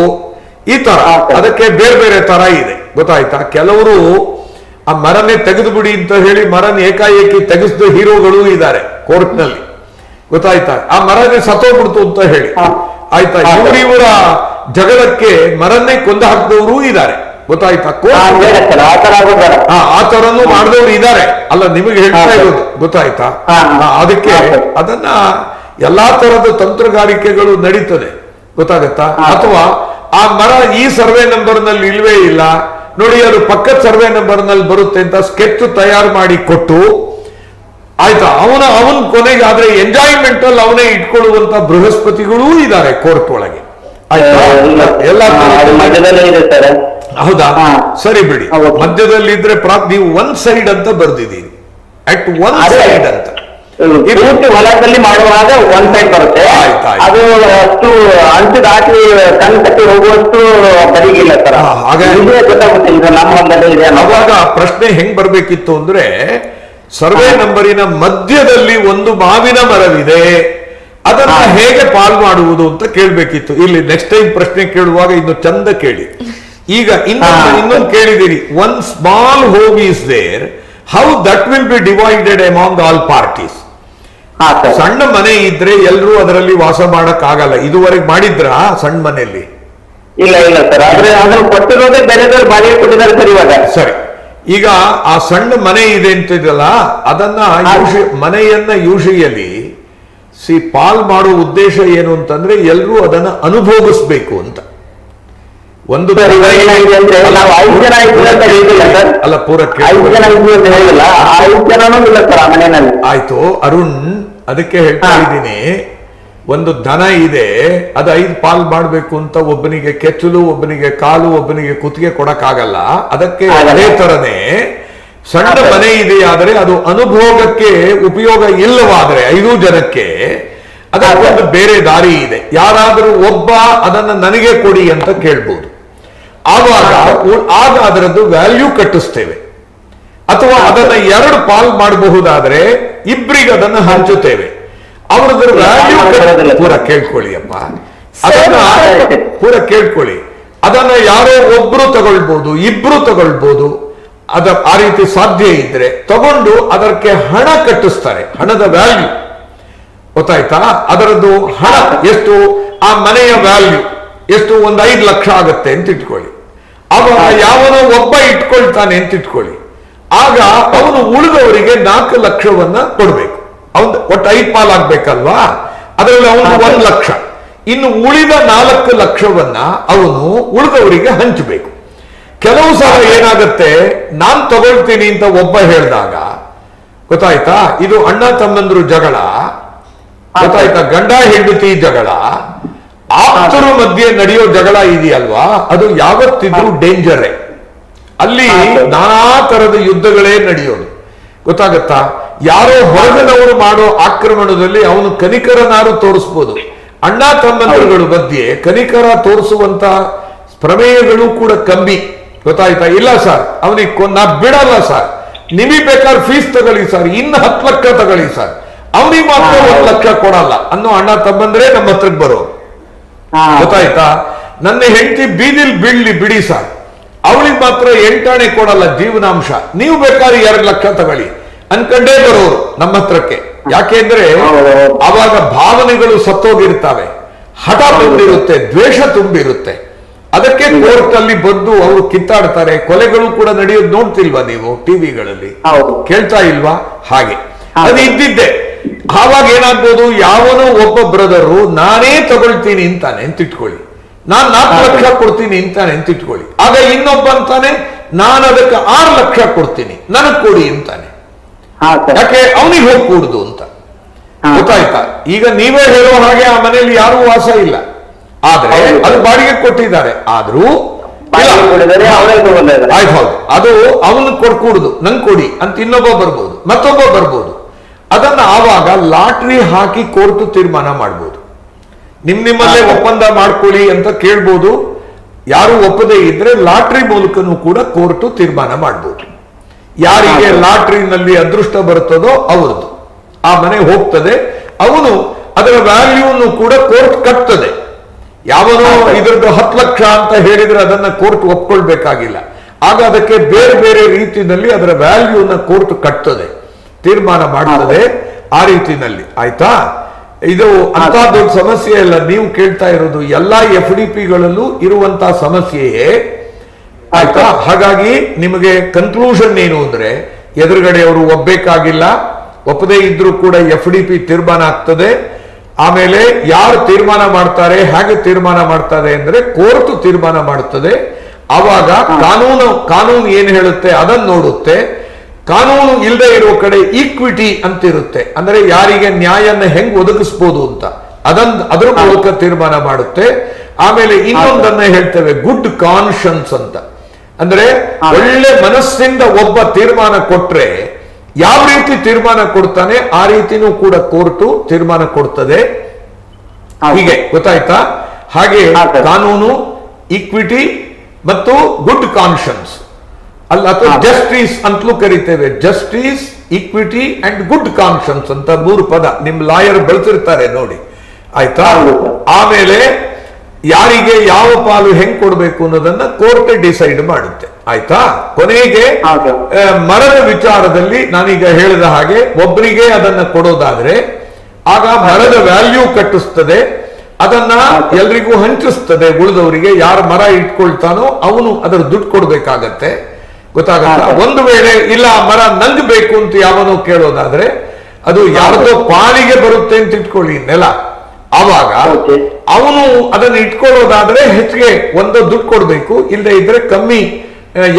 ಈ ತರ ಅದಕ್ಕೆ ಬೇರೆ ಬೇರೆ ತರ ಇದೆ, ಗೊತ್ತಾಯ್ತಾ? ಕೆಲವರು ಆ ಮರನೇ ತೆಗೆದು ಬಿಡಿ ಅಂತ ಹೇಳಿ ಮರನ ಏಕಾಏಕಿ ತೆಗೆಸಿದ ಹೀರೋಗಳು ಇದ್ದಾರೆ ಕೋರ್ಟ್ನಲ್ಲಿ, ಗೊತ್ತಾಯ್ತಾ? ಆ ಮರನೇ ಸತ್ತೋಗ್ಬಿಡ್ತು ಅಂತ ಹೇಳಿ, ಆಯ್ತಾ? ಇವರ ಜಗಳಕ್ಕೆ ಮರನ್ನೇ ಕೊಂದು ಹಾಕಿದವರು ಇದ್ದಾರೆ, ಗೊತ್ತಾಯ್ತಾ? ಆ ತರನು ಮಾಡಿದವರು ಇದ್ದಾರೆ. ಅಲ್ಲ, ನಿಮಗೆ ಹೇಳ್ತಾ ಇರೋದು, ಗೊತ್ತಾಯ್ತಾ? ಅದಕ್ಕೆ ಅದನ್ನ ಎಲ್ಲಾ ತರದ ತಂತ್ರಗಾರಿಕೆಗಳು ನಡೀತದೆ, ಗೊತ್ತಾಗತ್ತಾ? ಅಥವಾ ಆ ಮರ ಈ ಸರ್ವೆ ನಂಬರ್ ನಲ್ಲಿ ಇಲ್ವೇ ಇಲ್ಲ, ನೋಡಿ ಅದು ಪಕ್ಕದ ಸರ್ವೆ ನಂಬರ್ ನಲ್ಲಿ ಬರುತ್ತೆ ಅಂತ ಸ್ಕೆಚ್ ತಯಾರು ಮಾಡಿ ಕೊಟ್ಟು, ಆಯ್ತಾ? ಅವನ ಕೊನೆಗೆ ಆದ್ರೆ ಎಂಜಾಯ್ಮೆಂಟ್ ಅಲ್ಲಿ ಅವನೇ ಇಟ್ಕೊಳ್ಳುವಂತ ಬೃಹಸ್ಪತಿಗಳೂ ಇದ್ದಾರೆ ಕೋರ್ಟ್ ಒಳಗೆ, ಆಯ್ತಾ? ಎಲ್ಲ ಹೌದಾ? ಸರಿ ಬಿಡಿ, ಮಧ್ಯದಲ್ಲಿ ಇದ್ರೆ ನೀವು ಒನ್ ಸೈಡ್ ಅಂತ ಬರ್ದಿದ್ದೀರಿ, ಅಟ್ ಒನ್ ಸೈಡ್ ಅಂತ.
ಹೊಲದಲ್ಲಿ ಮಾಡುವಾಗ ಒಂದ್ ಸೈಡ್ ಬರುತ್ತೆ, ಅದು ಅಷ್ಟು ಅಂಟು ದಾಟಿ ಕಣ್ಣು ಕಟ್ಟಿ ಹೋಗುವಷ್ಟು ಬರಿಗಿಲ್ಲ ಸರ್. ಗೊತ್ತಾಗುತ್ತೆ ಇದು ನಮ್ಮ ಹೊಲದಲ್ಲಿ ಇದೆ.
ಅವಾಗ ಪ್ರಶ್ನೆ ಹೆಂಗ್ ಬರ್ಬೇಕಿತ್ತು ಅಂದ್ರೆ, ಸರ್ವೆ ನಂಬರಿನ ಮಧ್ಯದಲ್ಲಿ ಒಂದು ಮಾವಿನ ಮರವಿದೆ, ಅದನ್ನ ಹೇಗೆ ಪಾಲ್ ಮಾಡುವುದು ಅಂತ ಕೇಳ್ಬೇಕಿತ್ತು. ಇಲ್ಲಿ ನೆಕ್ಸ್ಟ್ ಟೈಮ್ ಪ್ರಶ್ನೆ ಕೇಳುವಾಗ ಇನ್ನು ಚಂದ ಕೇಳಿ. ಈಗ ಇನ್ನೊಂದು ಕೇಳಿದಿರಿ, one small home is there, how that will be divided among all parties. ಸಣ್ಣ ಮನೆ ಇದ್ರೆ ಎಲ್ಲರೂ ಅದರಲ್ಲಿ ವಾಸ ಮಾಡಕ್ ಆಗಲ್ಲ. ಇದುವರೆಗೆ ಮಾಡಿದ್ರ ಸಣ್ಣ ಮನೆಯಲ್ಲಿ?
ಇಲ್ಲ ಇಲ್ಲ ಸರ್, ಆದ್ರೆ ಅದನ್ನು ಕೊಟ್ಟಿರೋದೇ ಬೇರೆದವ್ರು ಬಾಡಿಗೆ ಕೊಟ್ಟಿದ್ದಾರೆ ಸರ್. ಇವಾಗ
ಸರಿ, ಈಗ ಆ ಸಣ್ಣ ಮನೆ ಇದೆ ಅಂತಿದಲ್ಲ, ಅದನ್ನ ಮನೆಯನ್ನ ಯೂಶಿಯಲಿ ಪಾಲ್ ಮಾಡೋ ಉದ್ದೇಶ ಏನು ಅಂತಂದ್ರೆ ಎಲ್ಲರೂ ಅದನ್ನ ಅನುಭೋಗಿಸ್ಬೇಕು ಅಂತ. ಒಂದು
ಅಲ್ಲ,
ಪೂರಕ್ಕೆ ಆಯ್ತು ಅರುಣ್, ಅದಕ್ಕೆ ಹೇಳ್ತಾ ಇದ್ದೀನಿ, ಒಂದು ದನ ಇದೆ, ಅದು 5 ಪಾಲ್ ಮಾಡ್ಬೇಕು ಅಂತ ಒಬ್ಬನಿಗೆ ಕೆಚ್ಚಲು, ಒಬ್ಬನಿಗೆ ಕಾಲು, ಒಬ್ಬನಿಗೆ ಕುತ್ತಿಗೆ ಕೊಡಕ್ಕಾಗಲ್ಲ. ಅದಕ್ಕೆ ಅದೇ ತರನೇ ಸಣ್ಣ ಮನೆ ಇದೆಯಾದರೆ ಅದು ಅನುಭೋಗಕ್ಕೆ ಉಪಯೋಗ ಇಲ್ಲವಾದ್ರೆ 5 ಜನಕ್ಕೆ ಅದಕ್ಕೊಂದು ಬೇರೆ ದಾರಿ ಇದೆ. ಯಾರಾದರೂ ಒಬ್ಬ ಅದನ್ನ ನನಗೆ ಕೊಡಿ ಅಂತ ಕೇಳ್ಬೋದು. ಆಗ ಅದರದ್ದು ವ್ಯಾಲ್ಯೂ ಕಟ್ಟಿಸ್ತೇವೆ. ಅಥವಾ ಅದನ್ನ 2 ಪಾಲ್ ಮಾಡಬಹುದಾದ್ರೆ ಇಬ್ಬರಿಗೆ ಅದನ್ನ ಹಂಚುತ್ತೇವೆ. ಅವ್ರದ್ದು ವ್ಯಾಲ್ಯೂ ಪೂರ ಕೇಳ್ಕೊಳ್ಳಿ ಅಪ್ಪ, ಅದನ್ನ ಪೂರ ಕೇಳ್ಕೊಳ್ಳಿ. ಅದನ್ನ ಯಾರೋ ಒಬ್ರು ತಗೊಳ್ಬಹುದು, ಇಬ್ರು ತಗೊಳ್ಬಹುದು. ಆ ರೀತಿ ಸಾಧ್ಯ ಇದ್ರೆ ತಗೊಂಡು ಅದಕ್ಕೆ ಹಣ ಕಟ್ಟಿಸ್ತಾರೆ. ಹಣದ ವ್ಯಾಲ್ಯೂ ಗೊತ್ತಾಯ್ತಾ? ಅದರದ್ದು ಹಣ ಎಷ್ಟು, ಆ ಮನೆಯ ವ್ಯಾಲ್ಯೂ ಎಷ್ಟು, ಒಂದು 5 ಲಕ್ಷ ಆಗತ್ತೆ ಅಂತ ಇಟ್ಕೊಳ್ಳಿ. ಅವಾಗ ಯಾವನೋ ಒಬ್ಬ ಇಟ್ಕೊಳ್ತಾನೆ ಅಂತ ಇಟ್ಕೊಳ್ಳಿ. ಆಗ ಅವನು ಉಳಿದವರಿಗೆ 4 ಲಕ್ಷವನ್ನ ಕೊಡ್ಬೇಕು. ಅವನು ಒಟ್ಟು 5 ಪಾಲ್ ಆಗ್ಬೇಕಲ್ವಾ? ಅದರಲ್ಲಿ ಅವನು 1 ಲಕ್ಷ, ಇನ್ನು ಉಳಿದ 4 ಲಕ್ಷವನ್ನ ಅವನು ಉಳಿದವರಿಗೆ ಹಂಚಬೇಕು. ಕೆಲವು ಸಲ ಏನಾಗತ್ತೆ, ನಾನ್ ತಗೊಳ್ತೀನಿ ಅಂತ ಒಬ್ಬ ಹೇಳಿದಾಗ, ಗೊತ್ತಾಯ್ತಾ, ಇದು ಅಣ್ಣ ತಮ್ಮಂದ್ರು ಜಗಳ, ಗೊತ್ತಾಯ್ತಾ, ಗಂಡ ಹೆಂಡತಿ ಜಗಳ, ಆಪ್ತರ ಮಧ್ಯೆ ನಡೆಯೋ ಜಗಳ ಇದೆಯಲ್ವಾ, ಅದು ಯಾವತ್ತಿದ್ರೂ ಡೇಂಜರೇ. ಅಲ್ಲಿ ನಾನಾ ತರದ ಯುದ್ಧಗಳೇ ನಡೆಯೋದು, ಗೊತ್ತಾಗತ್ತಾ? ಯಾರೋ ಹೊರಗಿನವರು ಮಾಡೋ ಆಕ್ರಮಣದಲ್ಲಿ ಅವನು ಕನಿಕರನಾರು ತೋರಿಸ್ಬೋದು. ಅಣ್ಣ ತಮ್ಮಂದಿರುಗಳ ಮಧ್ಯೆ ಕನಿಕರ ತೋರಿಸುವಂತ ಪ್ರಮೇಯಗಳು ಕೂಡ ಕಮ್ಮಿ, ಗೊತ್ತಾಯ್ತಾ? ಇಲ್ಲ ಸರ್, ಅವನಿಗೆ ನಾ ಬಿಡಲ್ಲ ಸರ್, ನಿಮಗೆ ಬೇಕಾದ್ರೆ ಫೀಸ್ ತಗೊಳ್ಳಿ ಸರ್, ಇನ್ನು 10 ಲಕ್ಷ ತಗೊಳ್ಳಿ ಸರ್, ಅವನಿಗೆ ಮಾತ್ರ 1 ಲಕ್ಷ ಕೊಡಲ್ಲ ಅನ್ನೋ ಅಣ್ಣ ತಮ್ಮಂದ್ರೆ ನಮ್ಮ ಹತ್ರಕ್ಕೆ ಬರೋರು, ಗೊತ್ತಾಯ್ತಾ? ನನ್ನ ಹೆಂಡತಿ ಬೀದಿಲ್ ಬಿಡಿ ಸರ್, ಅವಳಿಗೆ ಮಾತ್ರ 8 ಆಣೆ ಕೊಡಲ್ಲ ಜೀವನಾಂಶ, ನೀವು ಬೇಕಾದ್ರೆ 2 ಲಕ್ಷ ತಗೊಳ್ಳಿ ಅನ್ಕಂಡೇ ಬರೋರು ನಮ್ಮ ಹತ್ರಕ್ಕೆ. ಯಾಕೆಂದ್ರೆ ಅವಾಗ ಭಾವನೆಗಳು ಸತ್ತೋಗಿರ್ತವೆ, ಹಠ ತುಂಬಿರುತ್ತೆ, ದ್ವೇಷ ತುಂಬಿರುತ್ತೆ. ಅದಕ್ಕೆ ಕೋರ್ಟ್ ಅಲ್ಲಿ ಬಂದು ಅವರು ಕಿತ್ತಾಡ್ತಾರೆ. ಕೊಲೆಗಳು ಕೂಡ ನಡೆಯೋದು ನೋಡ್ತಿಲ್ವಾ ನೀವು ಟಿವಿಗಳಲ್ಲಿ, ಕೇಳ್ತಾ ಇಲ್ವಾ? ಹಾಗೆ ಅದು ಇದ್ದಿದ್ದೆ. ಆವಾಗ ಏನಾಗ್ಬೋದು, ಯಾವನೋ ಒಬ್ಬ ಬ್ರದರು ನಾನೇ ತಗೊಳ್ತೀನಿ ಅಂತಾನೆ ಅಂತ ಇಟ್ಕೊಳ್ಳಿ, ನಾನ್ 4 ಲಕ್ಷ ಕೊಡ್ತೀನಿ ಅಂತಾನೆ ಅಂತ ಇಟ್ಕೊಳ್ಳಿ. ಆಗ ಇನ್ನೊಬ್ಬ ಅಂತಾನೆ ನಾನು ಅದಕ್ಕೆ 6 ಲಕ್ಷ ಕೊಡ್ತೀನಿ, ನನಗ್ ಕೊಡಿ ಅಂತಾನೆ. ಯಾಕೆ? ಅವನಿಗೆ ಹೋಗಿ ಕೂಡುದು ಅಂತ, ಗೊತ್ತಾಯ್ತಾ? ಈಗ ನೀವೇ ಹೇಳೋ ಹಾಗೆ ಆ ಮನೆಯಲ್ಲಿ ಯಾರೂ ವಾಸ ಇಲ್ಲ, ಆದ್ರೆ ಅದು ಬಾಡಿಗೆ ಕೊಟ್ಟಿದ್ದಾರೆ. ಆದ್ರೂ ಆಯ್ತು, ಅದು ಅವನು ಕೊಡ್ಕೂಡುದು, ನಂಗೆ ಕೊಡಿ ಅಂತ ಇನ್ನೊಬ್ಬ ಬರ್ಬೋದು, ಮತ್ತೊಬ್ಬ ಬರ್ಬೋದು. ಅದನ್ನ ಆವಾಗ ಲಾಟ್ರಿ ಹಾಕಿ ಕೋರ್ಟ್ ತೀರ್ಮಾನ ಮಾಡ್ಬೋದು. ನಿಮ್ಮಲ್ಲೇ ಒಪ್ಪಂದ ಮಾಡ್ಕೊಳ್ಳಿ ಅಂತ ಕೇಳ್ಬೋದು. ಯಾರು ಒಪ್ಪದೇ ಇದ್ರೆ ಲಾಟ್ರಿ ಮೂಲಕನೂ ಕೂಡ ಕೋರ್ಟ್ ತೀರ್ಮಾನ ಮಾಡ್ಬೋದು. ಯಾರಿಗೆ ಲಾಟ್ರಿನಲ್ಲಿ ಅದೃಷ್ಟ ಬರುತ್ತದೋ ಅವ್ರದ್ದು ಆ ಮನೆ ಹೋಗ್ತದೆ. ಅವನು ಅದರ ವ್ಯಾಲ್ಯೂನು ಕೂಡ ಕೋರ್ಟ್ ಕಟ್ತದೆ. ಯಾವನೋ ಇದ್ರದ್ದು 10 ಲಕ್ಷ ಅಂತ ಹೇಳಿದ್ರೆ ಅದನ್ನ ಕೋರ್ಟ್ ಒಪ್ಕೊಳ್ಬೇಕಾಗಿಲ್ಲ. ಆಗ ಅದಕ್ಕೆ ಬೇರೆ ಬೇರೆ ರೀತಿಯಲ್ಲಿ ಅದರ ವ್ಯಾಲ್ಯೂನ ಕೋರ್ಟ್ ಕಟ್ತದೆ, ತೀರ್ಮಾನ ಮಾಡ್ತದೆ. ಆ ರೀತಿನಲ್ಲಿ ಆಯ್ತಾ? ಇದು ಅಂತ ದೊಡ್ಡ ಸಮಸ್ಯೆ ಅಲ್ಲ. ನೀವು ಕೇಳ್ತಾ ಇರೋದು ಎಲ್ಲಾ FDPಗಳಲ್ಲೂ ಇರುವಂತಹ ಸಮಸ್ಯೆಯೇ, ಆಯ್ತಾ? ಹಾಗಾಗಿ ನಿಮಗೆ ಕನ್ಕ್ಲೂಷನ್ ಏನು ಅಂದ್ರೆ, ಎದುರುಗಡೆಯವರು ಒಪ್ಪಬೇಕಾಗಿಲ್ಲ, ಒಪ್ಪದೇ ಇದ್ರೂ ಕೂಡ FDP ತೀರ್ಮಾನ ಆಗ್ತದೆ. ಆಮೇಲೆ ಯಾರು ತೀರ್ಮಾನ ಮಾಡ್ತಾರೆ, ಹೇಗೆ ತೀರ್ಮಾನ ಮಾಡ್ತಾರೆ ಅಂದ್ರೆ ಕೋರ್ಟ್ ತೀರ್ಮಾನ ಮಾಡುತ್ತದೆ. ಆವಾಗ ಕಾನೂನು ಏನು ಹೇಳುತ್ತೆ ಅದನ್ನು ನೋಡುತ್ತೆ. ಕಾನೂನು ಇಲ್ಲದೆ ಇರುವ ಕಡೆ ಈಕ್ವಿಟಿ ಅಂತ ಇರುತ್ತೆ, ಅಂದ್ರೆ ಯಾರಿಗೆ ನ್ಯಾಯನ ಹೆಂಗ್ ಒದಗಿಸ್ಬೋದು ಅಂತ ಅದ್ರ ಮೂಲಕ ತೀರ್ಮಾನ ಮಾಡುತ್ತೆ. ಆಮೇಲೆ ಇನ್ನೊಂದನ್ನ ಹೇಳ್ತೇವೆ ಗುಡ್ ಕಾನ್ಶನ್ಸ್ ಅಂತ, ಅಂದ್ರೆ ಒಳ್ಳೆ ಮನಸ್ಸಿಂದ ಒಬ್ಬ ತೀರ್ಮಾನ ಕೊಟ್ರೆ ಯಾವ ರೀತಿ ತೀರ್ಮಾನ ಕೊಡ್ತಾನೆ ಆ ರೀತಿನೂ ಕೂಡ ಕೋರ್ಟು ತೀರ್ಮಾನ ಕೊಡ್ತದೆ. ಹೀಗೆ ಗೊತ್ತಾಯ್ತಾ? ಹಾಗೆ ಕಾನೂನು, ಈಕ್ವಿಟಿ ಮತ್ತು ಗುಡ್ ಕಾನ್ಶನ್ಸ್ ಅಲ್ಲ, ಅಥವಾ ಜಸ್ಟಿಸ್ ಅಂತಲೂ ಕರಿತೇವೆ. ಜಸ್ಟಿಸ್, ಈಕ್ವಿಟಿ ಅಂಡ್ ಗುಡ್ ಕಾನ್ಶನ್ಸ್ ಅಂತ 3 ಪದ ನಿಮ್ ಲಾಯರ್ ಬಳಸಿರ್ತಾರೆ ನೋಡಿ, ಆಯ್ತಾ? ಆಮೇಲೆ ಯಾರಿಗೆ ಯಾವ ಪಾಲು ಹೆಂಗ್ ಕೊಡ್ಬೇಕು ಅನ್ನೋದನ್ನ ಕೋರ್ಟ್ ಡಿಸೈಡ್ ಮಾಡುತ್ತೆ, ಆಯ್ತಾ? ಕೊನೆಗೆ ಮರದ ವಿಚಾರದಲ್ಲಿ ನಾನೀಗ ಹೇಳಿದ ಹಾಗೆ ಒಬ್ಬರಿಗೆ ಅದನ್ನ ಕೊಡೋದಾದ್ರೆ ಆಗ ಮರದ ವ್ಯಾಲ್ಯೂ ಕಟ್ಟಿಸ್ತದೆ, ಅದನ್ನ ಎಲ್ರಿಗೂ ಹಂಚಿಸ್ತದೆ. ಉಳಿದವರಿಗೆ ಯಾರು ಮರ ಇಟ್ಕೊಳ್ತಾನೋ ಅವನು ಅದರ ದುಡ್ಡು ಕೊಡ್ಬೇಕಾಗತ್ತೆ, ಗೊತ್ತಾಗತ್ತ? ಒಂದು ವೇಳೆ ಇಲ್ಲ ಮರ ನಂಗ್ ಬೇಕು ಅಂತ ಯಾವನೋ ಕೇಳೋದಾದ್ರೆ ಅದು ಯಾರದೋ ಪಾಲಿಗೆ ಬರುತ್ತೆ ಅಂತ ಇಟ್ಕೊಳ್ಳಿ ನೆಲ, ಆವಾಗ ಅವನು ಅದನ್ನ ಇಟ್ಕೊಳ್ಳೋದಾದ್ರೆ ಹೆಚ್ಚಿಗೆ ಒಂದು ದುಡ್ಡು ಕೊಡ್ಬೇಕು, ಇಲ್ಲದೆ ಇದ್ರೆ ಕಮ್ಮಿ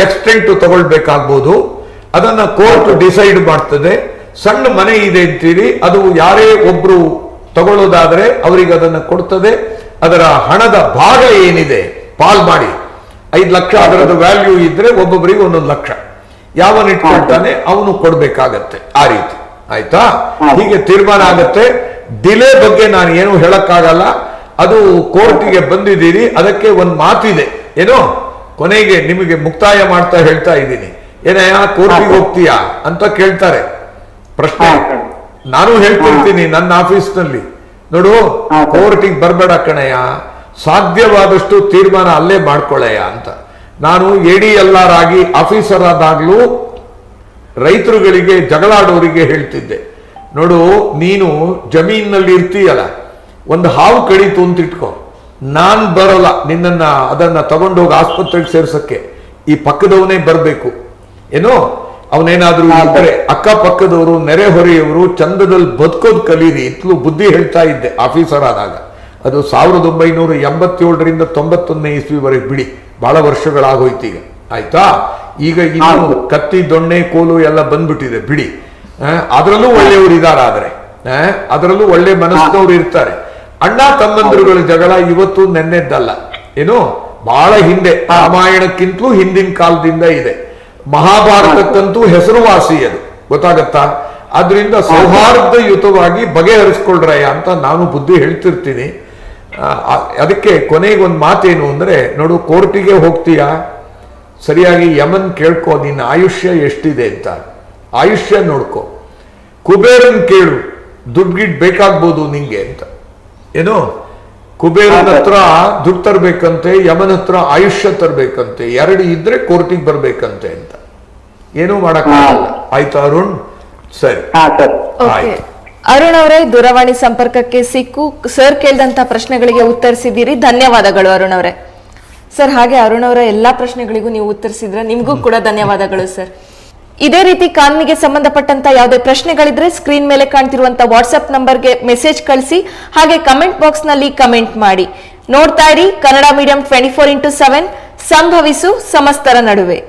ಎಕ್ಸ್ಟೆಂಟ್ ತಗೊಳ್ಬೇಕಾಗ್ಬೋದು. ಅದನ್ನ ಕೋರ್ಟ್ ಡಿಸೈಡ್ ಮಾಡ್ತದೆ. ಸಣ್ಣ ಮನೆ ಇದೆ ಅಂತೀರಿ, ಅದು ಯಾರೇ ಒಬ್ರು ತಗೊಳ್ಳೋದಾದ್ರೆ ಅವರಿಗೆ ಅದನ್ನು ಕೊಡ್ತದೆ. ಅದರ ಹಣದ ಭಾಗ ಏನಿದೆ ಪಾಲ್ ಮಾಡಿ 5 ಲಕ್ಷ ಅದರದ ವ್ಯಾಲ್ಯೂ ಇದ್ರೆ ಒಬ್ಬೊಬ್ಬರಿಗೆ 1 ಲಕ್ಷ ಯಾವನ್ ಇಟ್ಕೊಳ್ತಾನೆ ಅವನು ಕೊಡ್ಬೇಕಾಗತ್ತೆ. ಆ ರೀತಿ ಆಯ್ತಾ? ಹೀಗೆ ತೀರ್ಮಾನ ಆಗತ್ತೆ. ಡಿಲೇ ಬಗ್ಗೆ ನಾನು ಏನು ಹೇಳಕ್ಕಾಗಲ್ಲ. ಅದು ಕೋರ್ಟಿಗೆ ಬಂದಿದ್ದೀರಿ, ಅದಕ್ಕೆ ಒಂದು ಮಾತಿದೆ. ಏನೋ ಕೊನೆಗೆ ನಿಮಗೆ ಮುಕ್ತಾಯ ಮಾಡ್ತಾ ಹೇಳ್ತಾ ಇದ್ದೀನಿ. ಏನಯ್ಯ ಕೋರ್ಟಿಗೆ ಹೋಗ್ತೀಯಾ ಅಂತ ಕೇಳ್ತಾರೆ ಪ್ರಶ್ನೆ. ನಾನು ಹೇಳ್ತಿರ್ತೀನಿ ನನ್ನ ಆಫೀಸ್ನಲ್ಲಿ, ನೋಡು ಕೋರ್ಟಿಗೆ ಬರ್ಬೇಡ ಕಣಯ್ಯ, ಸಾಧ್ಯವಾದಷ್ಟು ತೀರ್ಮಾನ ಅಲ್ಲೇ ಮಾಡ್ಕೊಳ್ಳಯ್ಯ ಅಂತ. ನಾನು ADLR ಆಗಿ ಆಫೀಸರ್ ಆದಾಗ್ಲೂ ರೈತರುಗಳಿಗೆ ಜಗಳಾಡೋರಿಗೆ ಹೇಳ್ತಿದ್ದೆ, ನೋಡು ನೀನು ಜಮೀನಲ್ಲಿ ಇರ್ತೀಯಲ್ಲ, ಒಂದು ಹಾವು ಕಡಿತು ಅಂತ ಇಟ್ಕೋ, ನಾನ್ ಬರಲ್ಲ ನಿನ್ನನ್ನ ಅದನ್ನ ತಗೊಂಡೋಗಿ ಆಸ್ಪತ್ರೆಗೆ ಸೇರ್ಸಕ್ಕೆ, ಈ ಪಕ್ಕದವನೇ ಬರ್ಬೇಕು. ಏನೋ ಅವನೇನಾದ್ರೂ ಇದ್ರೆ ಅಕ್ಕಪಕ್ಕದವರು ನೆರೆಹೊರೆಯವರು ಚಂದದಲ್ಲಿ ಬದುಕೋದು ಕಲೀರಿ ಇತ್ಲು ಬುದ್ಧಿ ಹೇಳ್ತಾ ಇದ್ದೆ ಆಫೀಸರ್ ಆದಾಗ. ಅದು 1987ರಿಂದ 91ನೇ ಇಸ್ವಿವರೆಗೆ ಬಿಡಿ, ಬಹಳ ವರ್ಷಗಳಾಗೋಯ್ತು ಈಗ. ಆಯ್ತಾ? ಈಗ ಇನ್ನು ಕತ್ತಿ ದೊಣ್ಣೆ ಕೋಲು ಎಲ್ಲ ಬಂದ್ಬಿಟ್ಟಿದೆ ಬಿಡಿ. ಅದರಲ್ಲೂ ಒಳ್ಳೆಯವರು ಇದಾರೆ, ಆದ್ರೆ ಅದರಲ್ಲೂ ಒಳ್ಳೆ ಮನಸ್ಸಿನವ್ರು ಇರ್ತಾರೆ. ಅಣ್ಣ ತಮ್ಮಂದಿರುಗಳ ಜಗಳ ಇವತ್ತು ನೆನ್ನೆದ್ದಲ್ಲ, ಏನು ಬಹಳ ಹಿಂದೆ, ರಾಮಾಯಣಕ್ಕಿಂತಲೂ ಹಿಂದಿನ ಕಾಲದಿಂದ ಇದೆ. ಮಹಾಭಾರತಕ್ಕಂತೂ ಹೆಸರುವಾಸಿ ಅದು, ಗೊತ್ತಾಗತ್ತಾ? ಆದ್ರಿಂದ ಸೌಹಾರ್ದಯುತವಾಗಿ ಬಗೆಹರಿಸ್ಕೊಳ್ರಯ್ಯ ಅಂತ ನಾನು ಬುದ್ಧಿ ಹೇಳ್ತಿರ್ತೀನಿ. ಅದಕ್ಕೆ ಕೊನೆಗೆ ಒಂದು ಮಾತೇನು ಅಂದ್ರೆ, ನೋಡು ಕೋರ್ಟಿಗೆ ಹೋಗ್ತೀಯಾ, ಸರಿಯಾಗಿ ಯಮನ್ ಕೇಳ್ಕೊ ನಿನ್ನ ಆಯುಷ್ಯ ಎಷ್ಟಿದೆ ಅಂತ, ಆಯುಷ್ಯ ನೋಡ್ಕೊ. ಕುಬೇರನ್ ಕೇಳು, ದುಡ್ಡು ಬೇಕಾಗ್ಬೋದು ನಿಂಗೆ ಅಂತ. ಏನು ಕುಬೇರನ ಹತ್ರ ದುಡ್ಡು ತರ್ಬೇಕಂತೆ, ಯಮನ ಹತ್ರ ಆಯುಷ್ಯ ತರ್ಬೇಕಂತೆ, 2 ಇದ್ರೆ ಕೋರ್ಟಿಗೆ ಬರ್ಬೇಕಂತೆ ಅಂತ. ಏನೂ ಮಾಡಕ್ಕಾಗಲ್ಲ. ಆಯ್ತಾ ಅರುಣ್? ಸರಿ, ಆಯ್ತು.
ಅರುಣ್ ಅವರೇ, ದೂರವಾಣಿ ಸಂಪರ್ಕಕ್ಕೆ ಸಿಕ್ಕು ಸರ್ ಕೇಳಿದಂತ ಪ್ರಶ್ನೆಗಳಿಗೆ ಉತ್ತರಿಸಿದ್ದೀರಿ, ಧನ್ಯವಾದಗಳು ಅರುಣ್ ಅವರೇ. ಸರ್, ಹಾಗೆ ಅರುಣ್ ಅವರ ಎಲ್ಲಾ ಪ್ರಶ್ನೆಗಳಿಗೂ ನೀವು ಉತ್ತರಿಸಿದ್ರೆ ನಿಮ್ಗೂ ಕೂಡ ಧನ್ಯವಾದಗಳು ಸರ್. ಇದೇ ರೀತಿ ಕಾನೂನಿಗೆ ಸಂಬಂಧಪಟ್ಟಂತ ಯಾವುದೇ ಪ್ರಶ್ನೆಗಳಿದ್ರೆ ಸ್ಕ್ರೀನ್ ಮೇಲೆ ಕಾಣ್ತಿರುವಂತ ವಾಟ್ಸ್ಆಪ್ ನಂಬರ್ಗೆ ಮೆಸೇಜ್ ಕಳಿಸಿ, ಹಾಗೆ ಕಮೆಂಟ್ ಬಾಕ್ಸ್ ನಲ್ಲಿ ಕಮೆಂಟ್ ಮಾಡಿ. ನೋಡ್ತಾ ಇರಿ ಕನ್ನಡ ಮೀಡಿಯಂ 24x7, ಸಂಭವಿಸು ಸಮಸ್ತರ ನಡುವೆ.